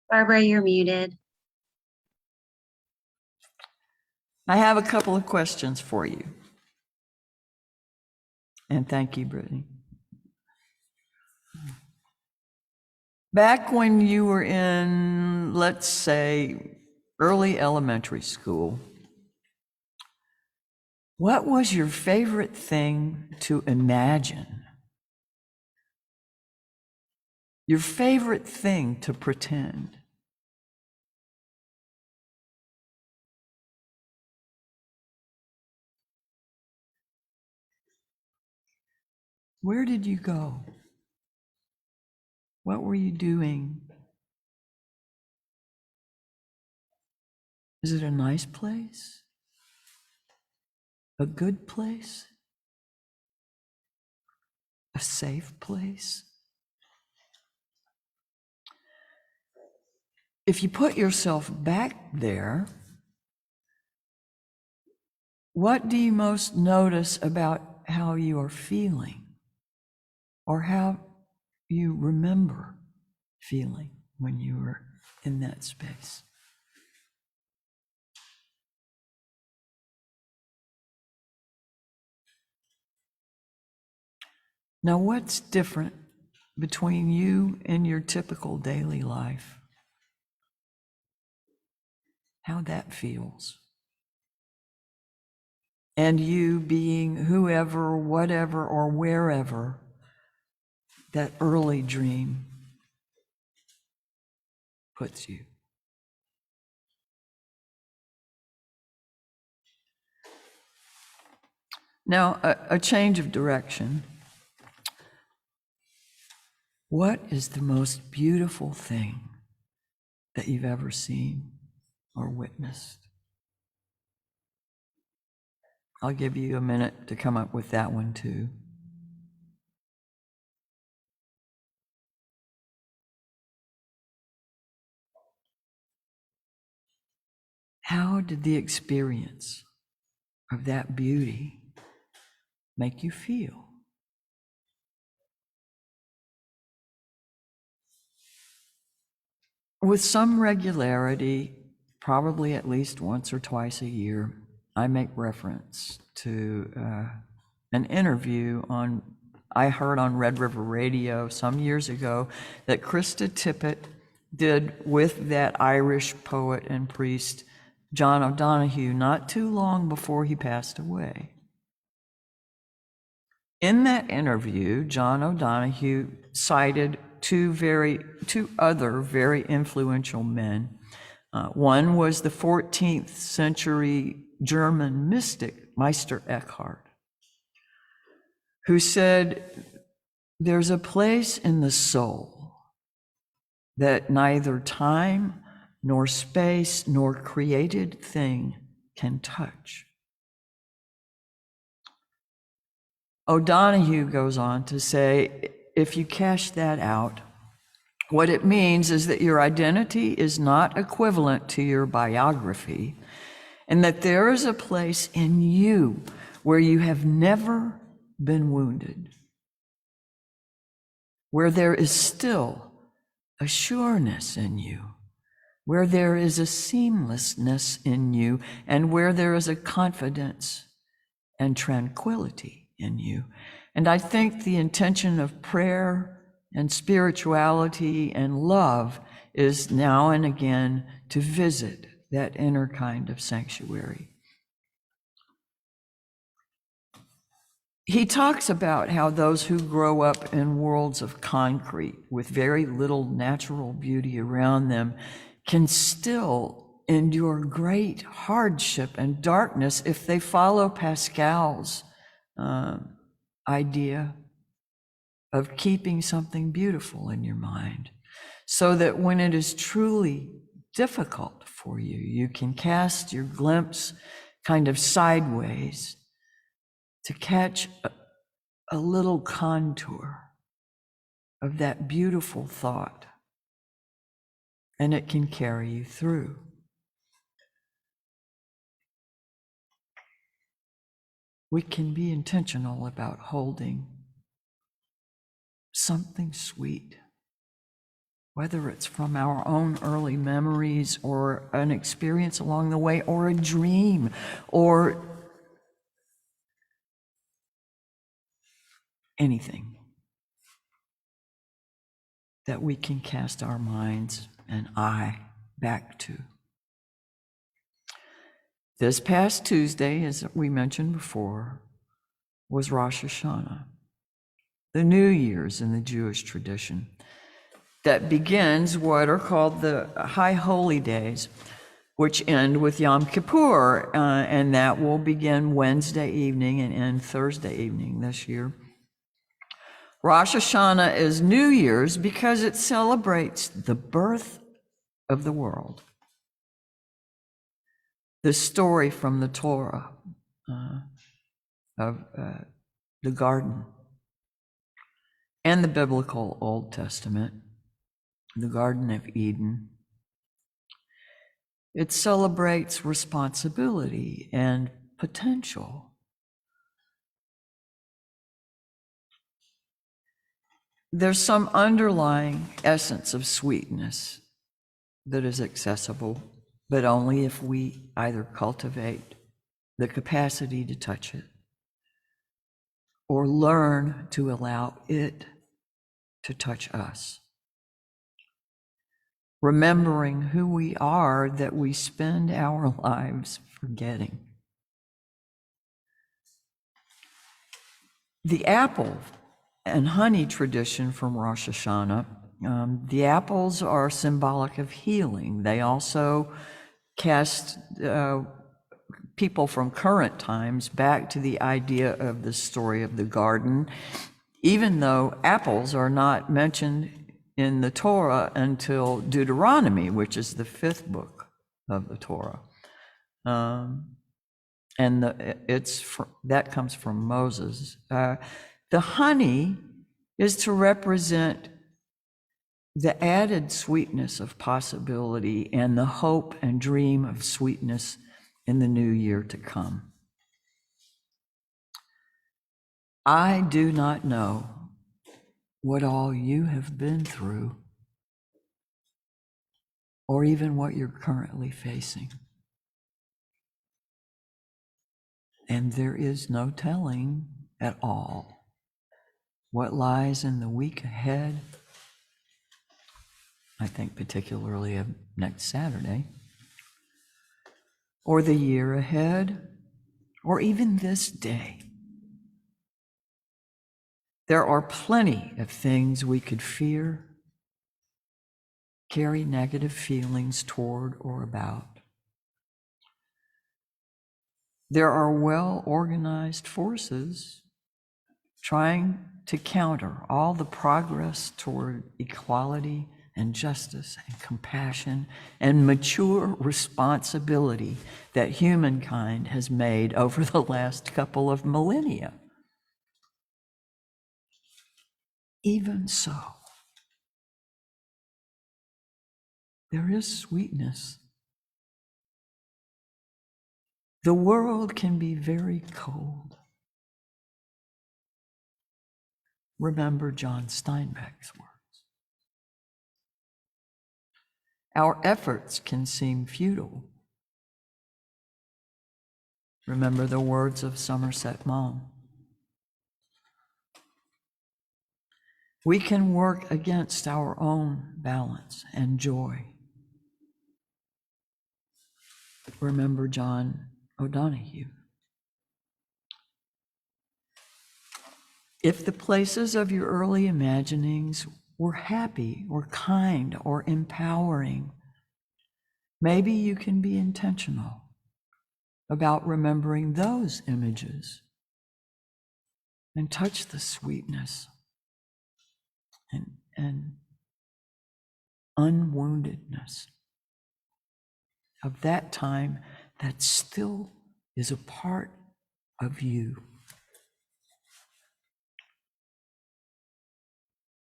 Barbara, you're muted. I have a couple of questions for you. And thank you, Brittany. Back when you were in, let's say, early elementary school, what was your favorite thing to imagine? Your favorite thing to pretend? Where did you go? What were you doing? Is it a nice place? A good place? A safe place? If you put yourself back there, what do you most notice about how you are feeling, or how you remember feeling when you were in that space? Now, what's different between you and your typical daily life? How that feels. And you being whoever, whatever, or wherever that early dream puts you. Now, a change of direction. What is the most beautiful thing that you've ever seen or witnessed? I'll give you a minute to come up with that one too. How did the experience of that beauty make you feel? With some regularity, probably at least once or twice a year, I make reference to an interview I heard on Red River Radio some years ago that Krista Tippett did with that Irish poet and priest, John O'Donohue, not too long before he passed away. In that interview, John O'Donohue cited two other very influential men. One was the 14th century German mystic, Meister Eckhart, who said, "There's a place in the soul that neither time nor space nor created thing can touch." O'Donohue goes on to say, if you cash that out, what it means is that your identity is not equivalent to your biography, and that there is a place in you where you have never been wounded, where there is still a sureness in you, where there is a seamlessness in you, and where there is a confidence and tranquility in you. And I think the intention of prayer and spirituality and love is now and again to visit that inner kind of sanctuary. He talks about how those who grow up in worlds of concrete with very little natural beauty around them can still endure great hardship and darkness if they follow Pascal's idea of keeping something beautiful in your mind, so that when it is truly difficult for you, you can cast your glimpse kind of sideways to catch a little contour of that beautiful thought, and it can carry you through. We can be intentional about holding something sweet, whether it's from our own early memories or an experience along the way or a dream or anything that we can cast our minds and eye back to. This past Tuesday, as we mentioned before, was Rosh Hashanah, the New Year's in the Jewish tradition, that begins what are called the High Holy Days, which end with Yom Kippur, and that will begin Wednesday evening and end Thursday evening this year. Rosh Hashanah is New Year's because it celebrates the birth of the world. The story from the Torah of the garden and the biblical Old Testament, the Garden of Eden. It celebrates responsibility and potential. There's some underlying essence of sweetness that is accessible, but only if we either cultivate the capacity to touch it or learn to allow it to touch us. Remembering who we are that we spend our lives forgetting. The apple and honey tradition from Rosh Hashanah, the apples are symbolic of healing. They also cast people from current times back to the idea of the story of the garden, even though apples are not mentioned in the Torah until Deuteronomy, which is the 5th book of the Torah. And that comes from Moses. The honey is to represent the added sweetness of possibility and the hope and dream of sweetness in the new year to come. I do not know what all you have been through, or even what you're currently facing. And there is no telling at all what lies in the week ahead. I think particularly of next Saturday, or the year ahead, or even this day. There are plenty of things we could fear, carry negative feelings toward or about. There are well-organized forces trying to counter all the progress toward equality and justice and compassion and mature responsibility that humankind has made over the last couple of millennia. Even so, there is sweetness. The world can be very cold. Remember John Steinbeck's words. Our efforts can seem futile. Remember the words of Somerset Maugham. We can work against our own balance and joy. Remember John O'Donohue. If the places of your early imaginings were happy or kind or empowering, maybe you can be intentional about remembering those images and touch the sweetness and unwoundedness of that time that still is a part of you.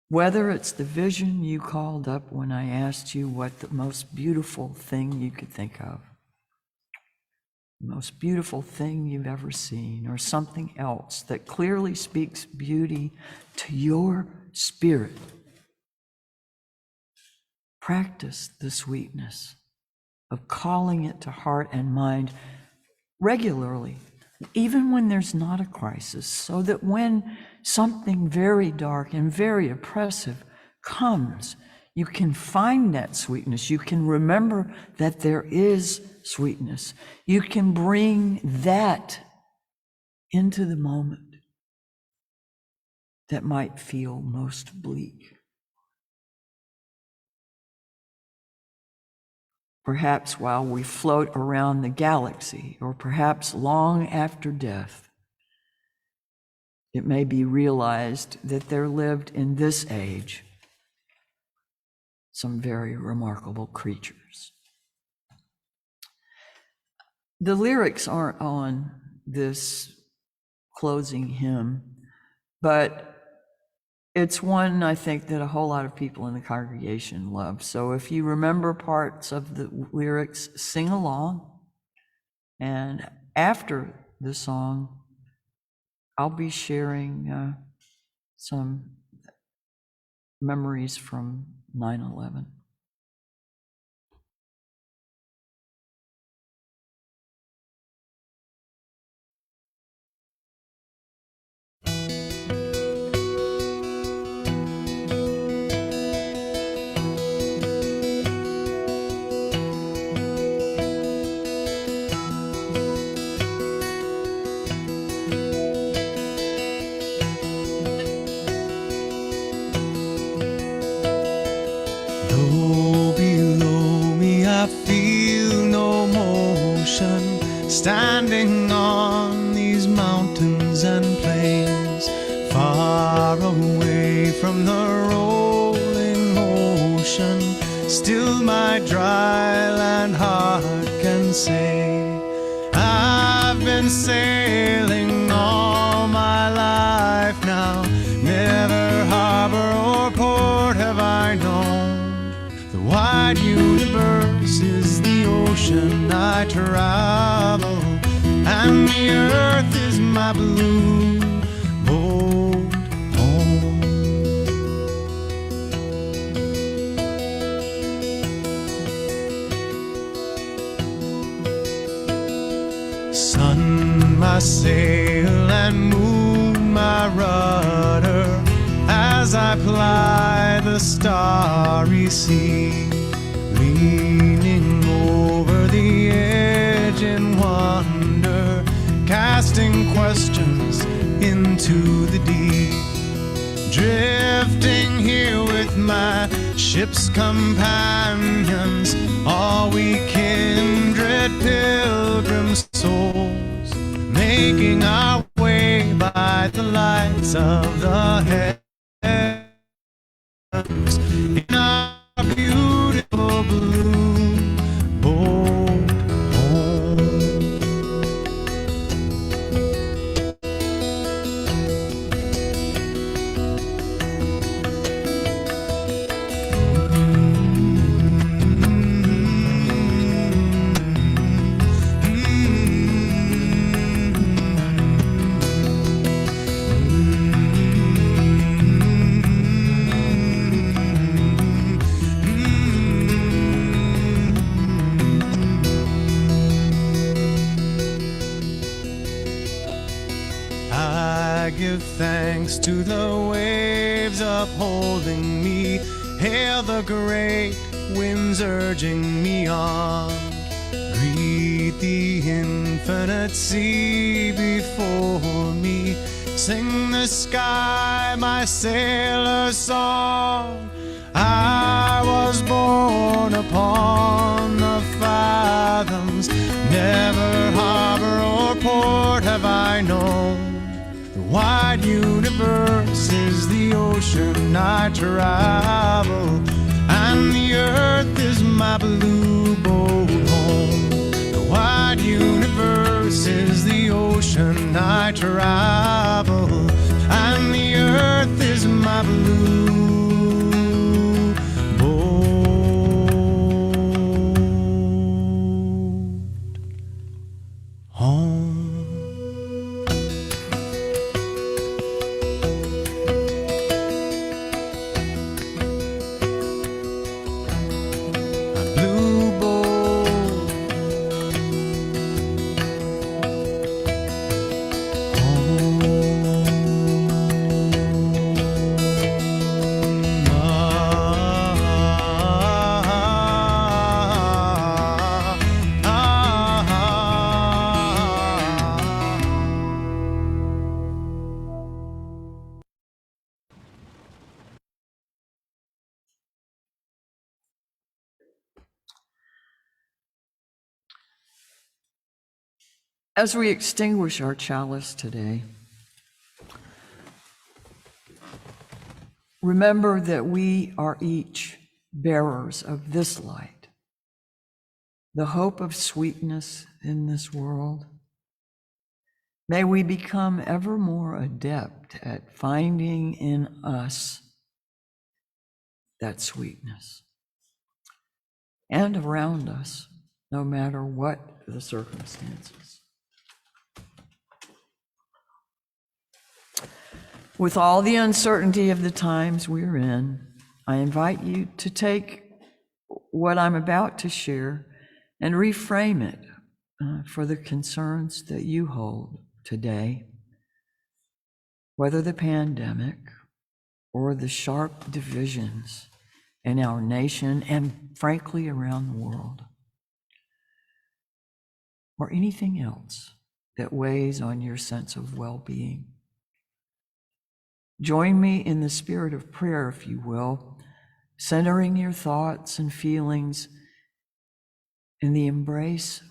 Whether it's the vision you called up when I asked you what the most beautiful thing you could think of, the most beautiful thing you've ever seen, or something else that clearly speaks beauty to your spirit, practice the sweetness of calling it to heart and mind regularly, even when there's not a crisis, so that when something very dark and very oppressive comes, you can find that sweetness. You can remember that there is sweetness. You can bring that into the moment that might feel most bleak. Perhaps while we float around the galaxy, or perhaps long after death, it may be realized that there lived in this age some very remarkable creatures. The lyrics aren't on this closing hymn, but it's one I think that a whole lot of people in the congregation love. So if you remember parts of the lyrics, sing along. And after the song, I'll be sharing some memories from 9/11. Low below me, I feel no motion, standing on these mountains and plains, far away from the rolling ocean. Still my dry land heart can say, I've been sailing all my life now, never harbor or port have I known. The wide universe is the ocean I travel, and the earth is my blue boat home. Sun, my sail, and moon, my rudder, as I ply the starry sea, leaning over the edge in wonder, casting questions into the deep, drifting here with my ship's companions, all we kindred pilgrim souls, making our way by the lights of the heavens in our beautiful blue boat home. I give thanks to the waves upholding me, hail the great winds urging me on, greet the infinite sea before me, sing the sky my sailor's song. I was born upon the fathoms, never harbor or port have I known. The wide universe is the ocean I travel, and the earth is my blue boat home. The wide universe is the ocean I travel, and the earth is my blue boat home. As we extinguish our chalice today, Remember that we are each bearers of this light, the hope of sweetness in this world. May we become ever more adept at finding in us that sweetness and around us, no matter what the circumstances. With all the uncertainty of the times we're in, I invite you to take what I'm about to share and reframe it for the concerns that you hold today, whether the pandemic or the sharp divisions in our nation and frankly around the world, or anything else that weighs on your sense of well-being. Join me in the spirit of prayer, if you will, centering your thoughts and feelings in the embrace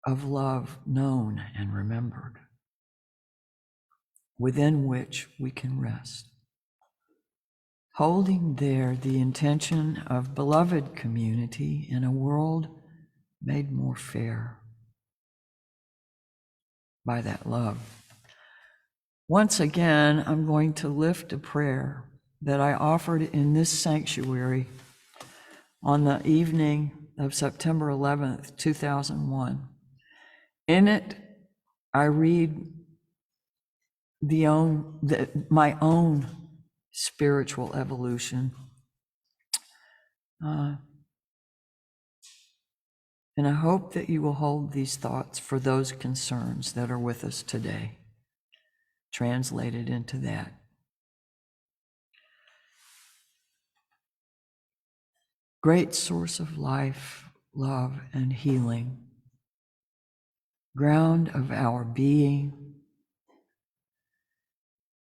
of love known and remembered, within which we can rest. Holding there the intention of beloved community in a world made more fair by that love. Once again, I'm going to lift a prayer that I offered in this sanctuary on the evening of September 11th, 2001. In it, I read my own spiritual evolution. And I hope that you will hold these thoughts for those concerns that are with us today, translated into that. Great source of life, love, and healing, ground of our being,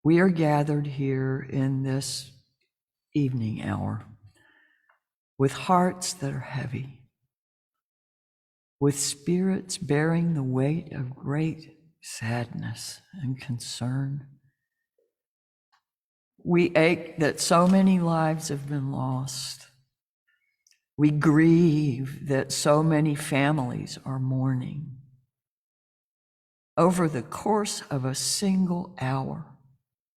we are gathered here in this evening hour with hearts that are heavy, with spirits bearing the weight of great sadness and concern. We ache that so many lives have been lost. We grieve that so many families are mourning. Over the course of a single hour,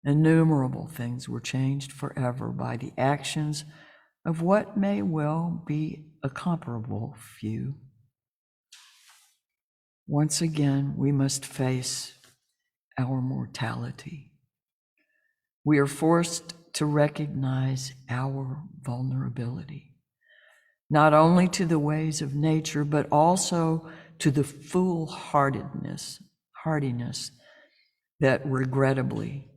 innumerable things were changed forever by the actions of what may well be a comparable few. Once again, we must face our mortality. We are forced to recognize our vulnerability, not only to the ways of nature, but also to the foolhardiness that regrettably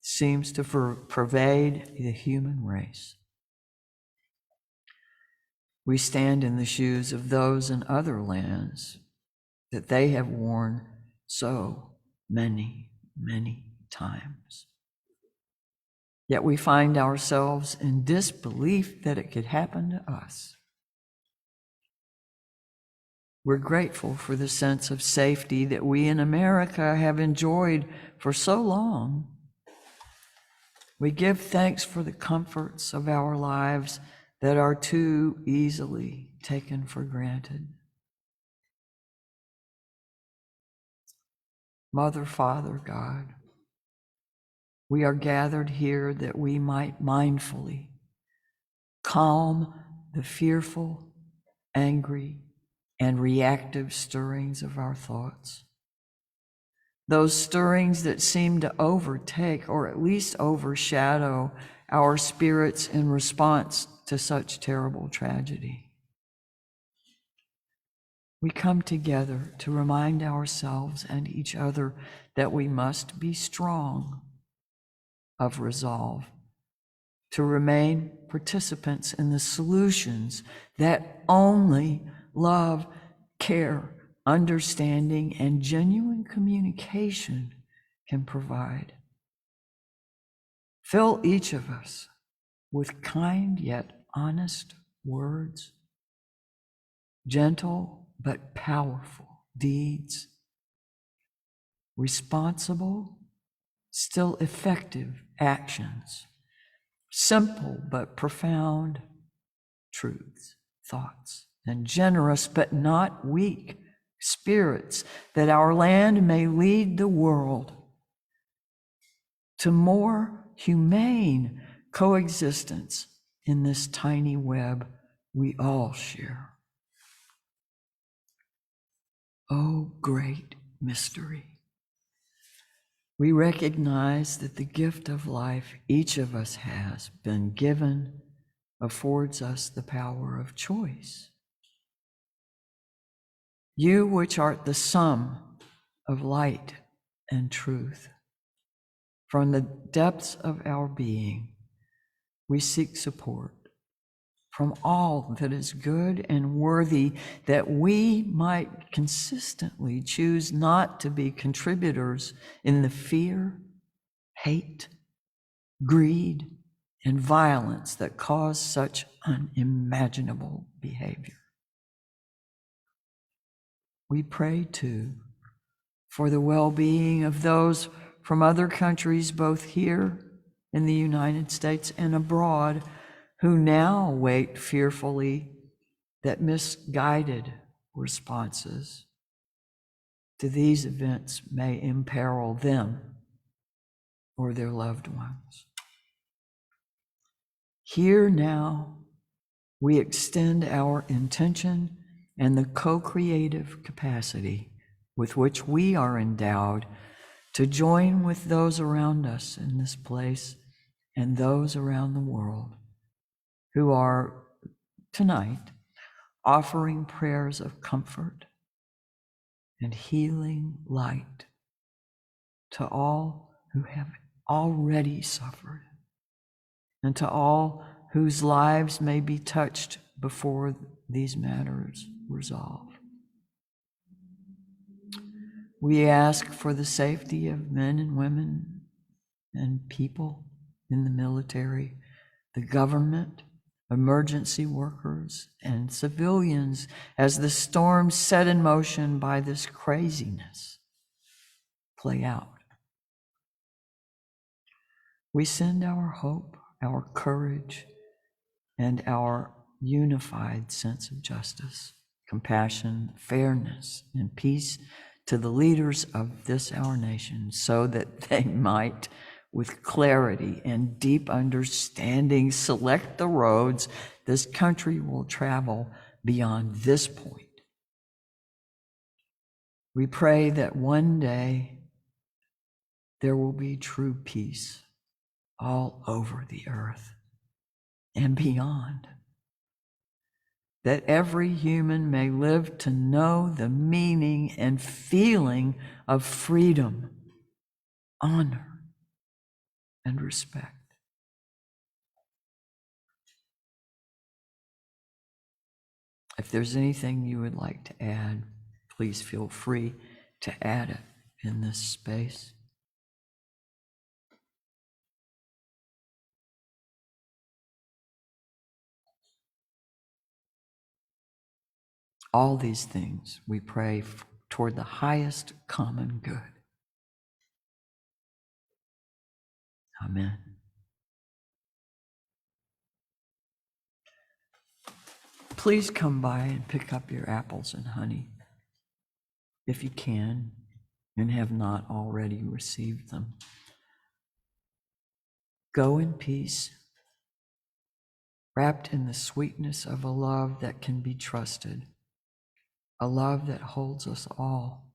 seems to pervade the human race. We stand in the shoes of those in other lands that they have worn so many, many times. Yet we find ourselves in disbelief that it could happen to us. We're grateful for the sense of safety that we in America have enjoyed for so long. We give thanks for the comforts of our lives that are too easily taken for granted. Mother, Father, God, we are gathered here that we might mindfully calm the fearful, angry, and reactive stirrings of our thoughts. Those stirrings that seem to overtake or at least overshadow our spirits in response to such terrible tragedy. We come together to remind ourselves and each other that we must be strong of resolve to remain participants in the solutions that only love, care, understanding, and genuine communication can provide. Fill each of us with kind yet honest words, gentle but powerful deeds, responsible, still effective actions, simple but profound truths, thoughts, and generous but not weak spirits, that our land may lead the world to more humane coexistence in this tiny web we all share. Oh, great mystery. We recognize that the gift of life each of us has been given affords us the power of choice. You, which art the sum of light and truth, from the depths of our being, we seek support from all that is good and worthy, that we might consistently choose not to be contributors in the fear, hate, greed, and violence that cause such unimaginable behavior. We pray too for the well-being of those from other countries, both here in the United States and abroad, who now wait fearfully that misguided responses to these events may imperil them or their loved ones. Here now, we extend our intention and the co-creative capacity with which we are endowed to join with those around us in this place and those around the world who are tonight offering prayers of comfort and healing light to all who have already suffered and to all whose lives may be touched before these matters resolve. We ask for the safety of men and women and people in the military, the government, emergency workers, and civilians as the storms set in motion by this craziness play out. We send our hope, our courage, and our unified sense of justice, compassion, fairness, and peace to the leaders of this our nation, so that they might, with clarity and deep understanding, select the roads this country will travel beyond this point. We pray that one day there will be true peace all over the earth and beyond, that every human may live to know the meaning and feeling of freedom, honor, and respect. If there's anything you would like to add, please feel free to add it in this space. All these things we pray toward the highest common good. Amen. Please come by and pick up your apples and honey, if you can, and have not already received them. Go in peace, wrapped in the sweetness of a love that can be trusted, a love that holds us all.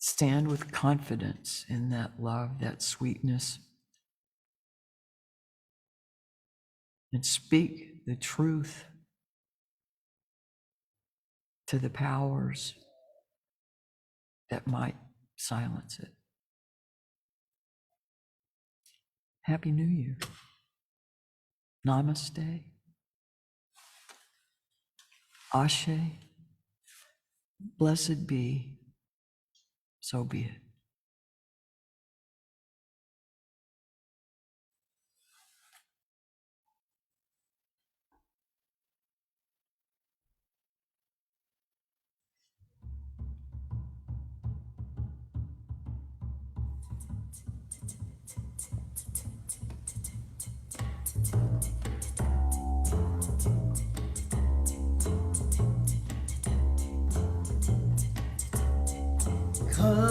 Stand with confidence in that love, that sweetness, and speak the truth to the powers that might silence it. Happy New Year. Namaste. Ashe. Blessed be. So be it.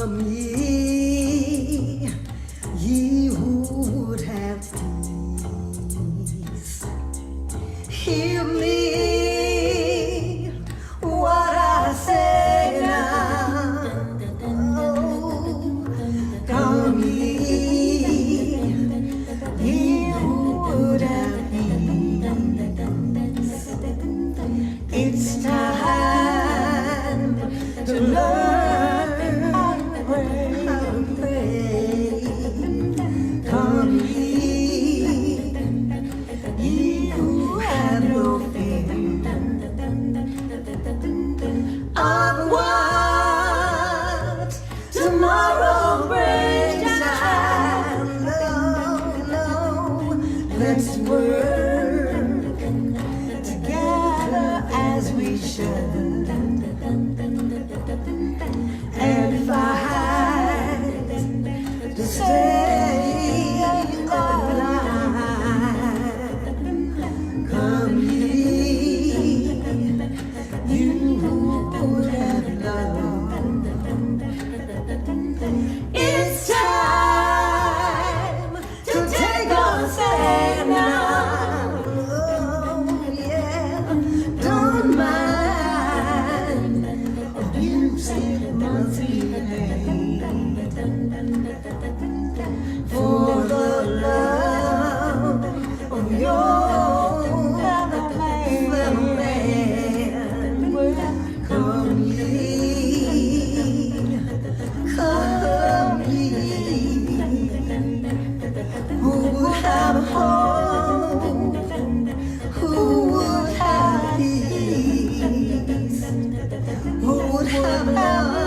Come ye who would have peace. Hear me, what I say now. Oh, come ye who would have peace. It's time to learn how to pray. Come ye who have no fear. On what tomorrow brings, I know. Let's work together as we should, and fight to stay alive. Come ye, you who would have loved. It's time to take a stand now. Oh, yeah, don't mind abusive monthly pain. For the love of your fellow man, come ye, who would have hope, who would have peace, who would have love.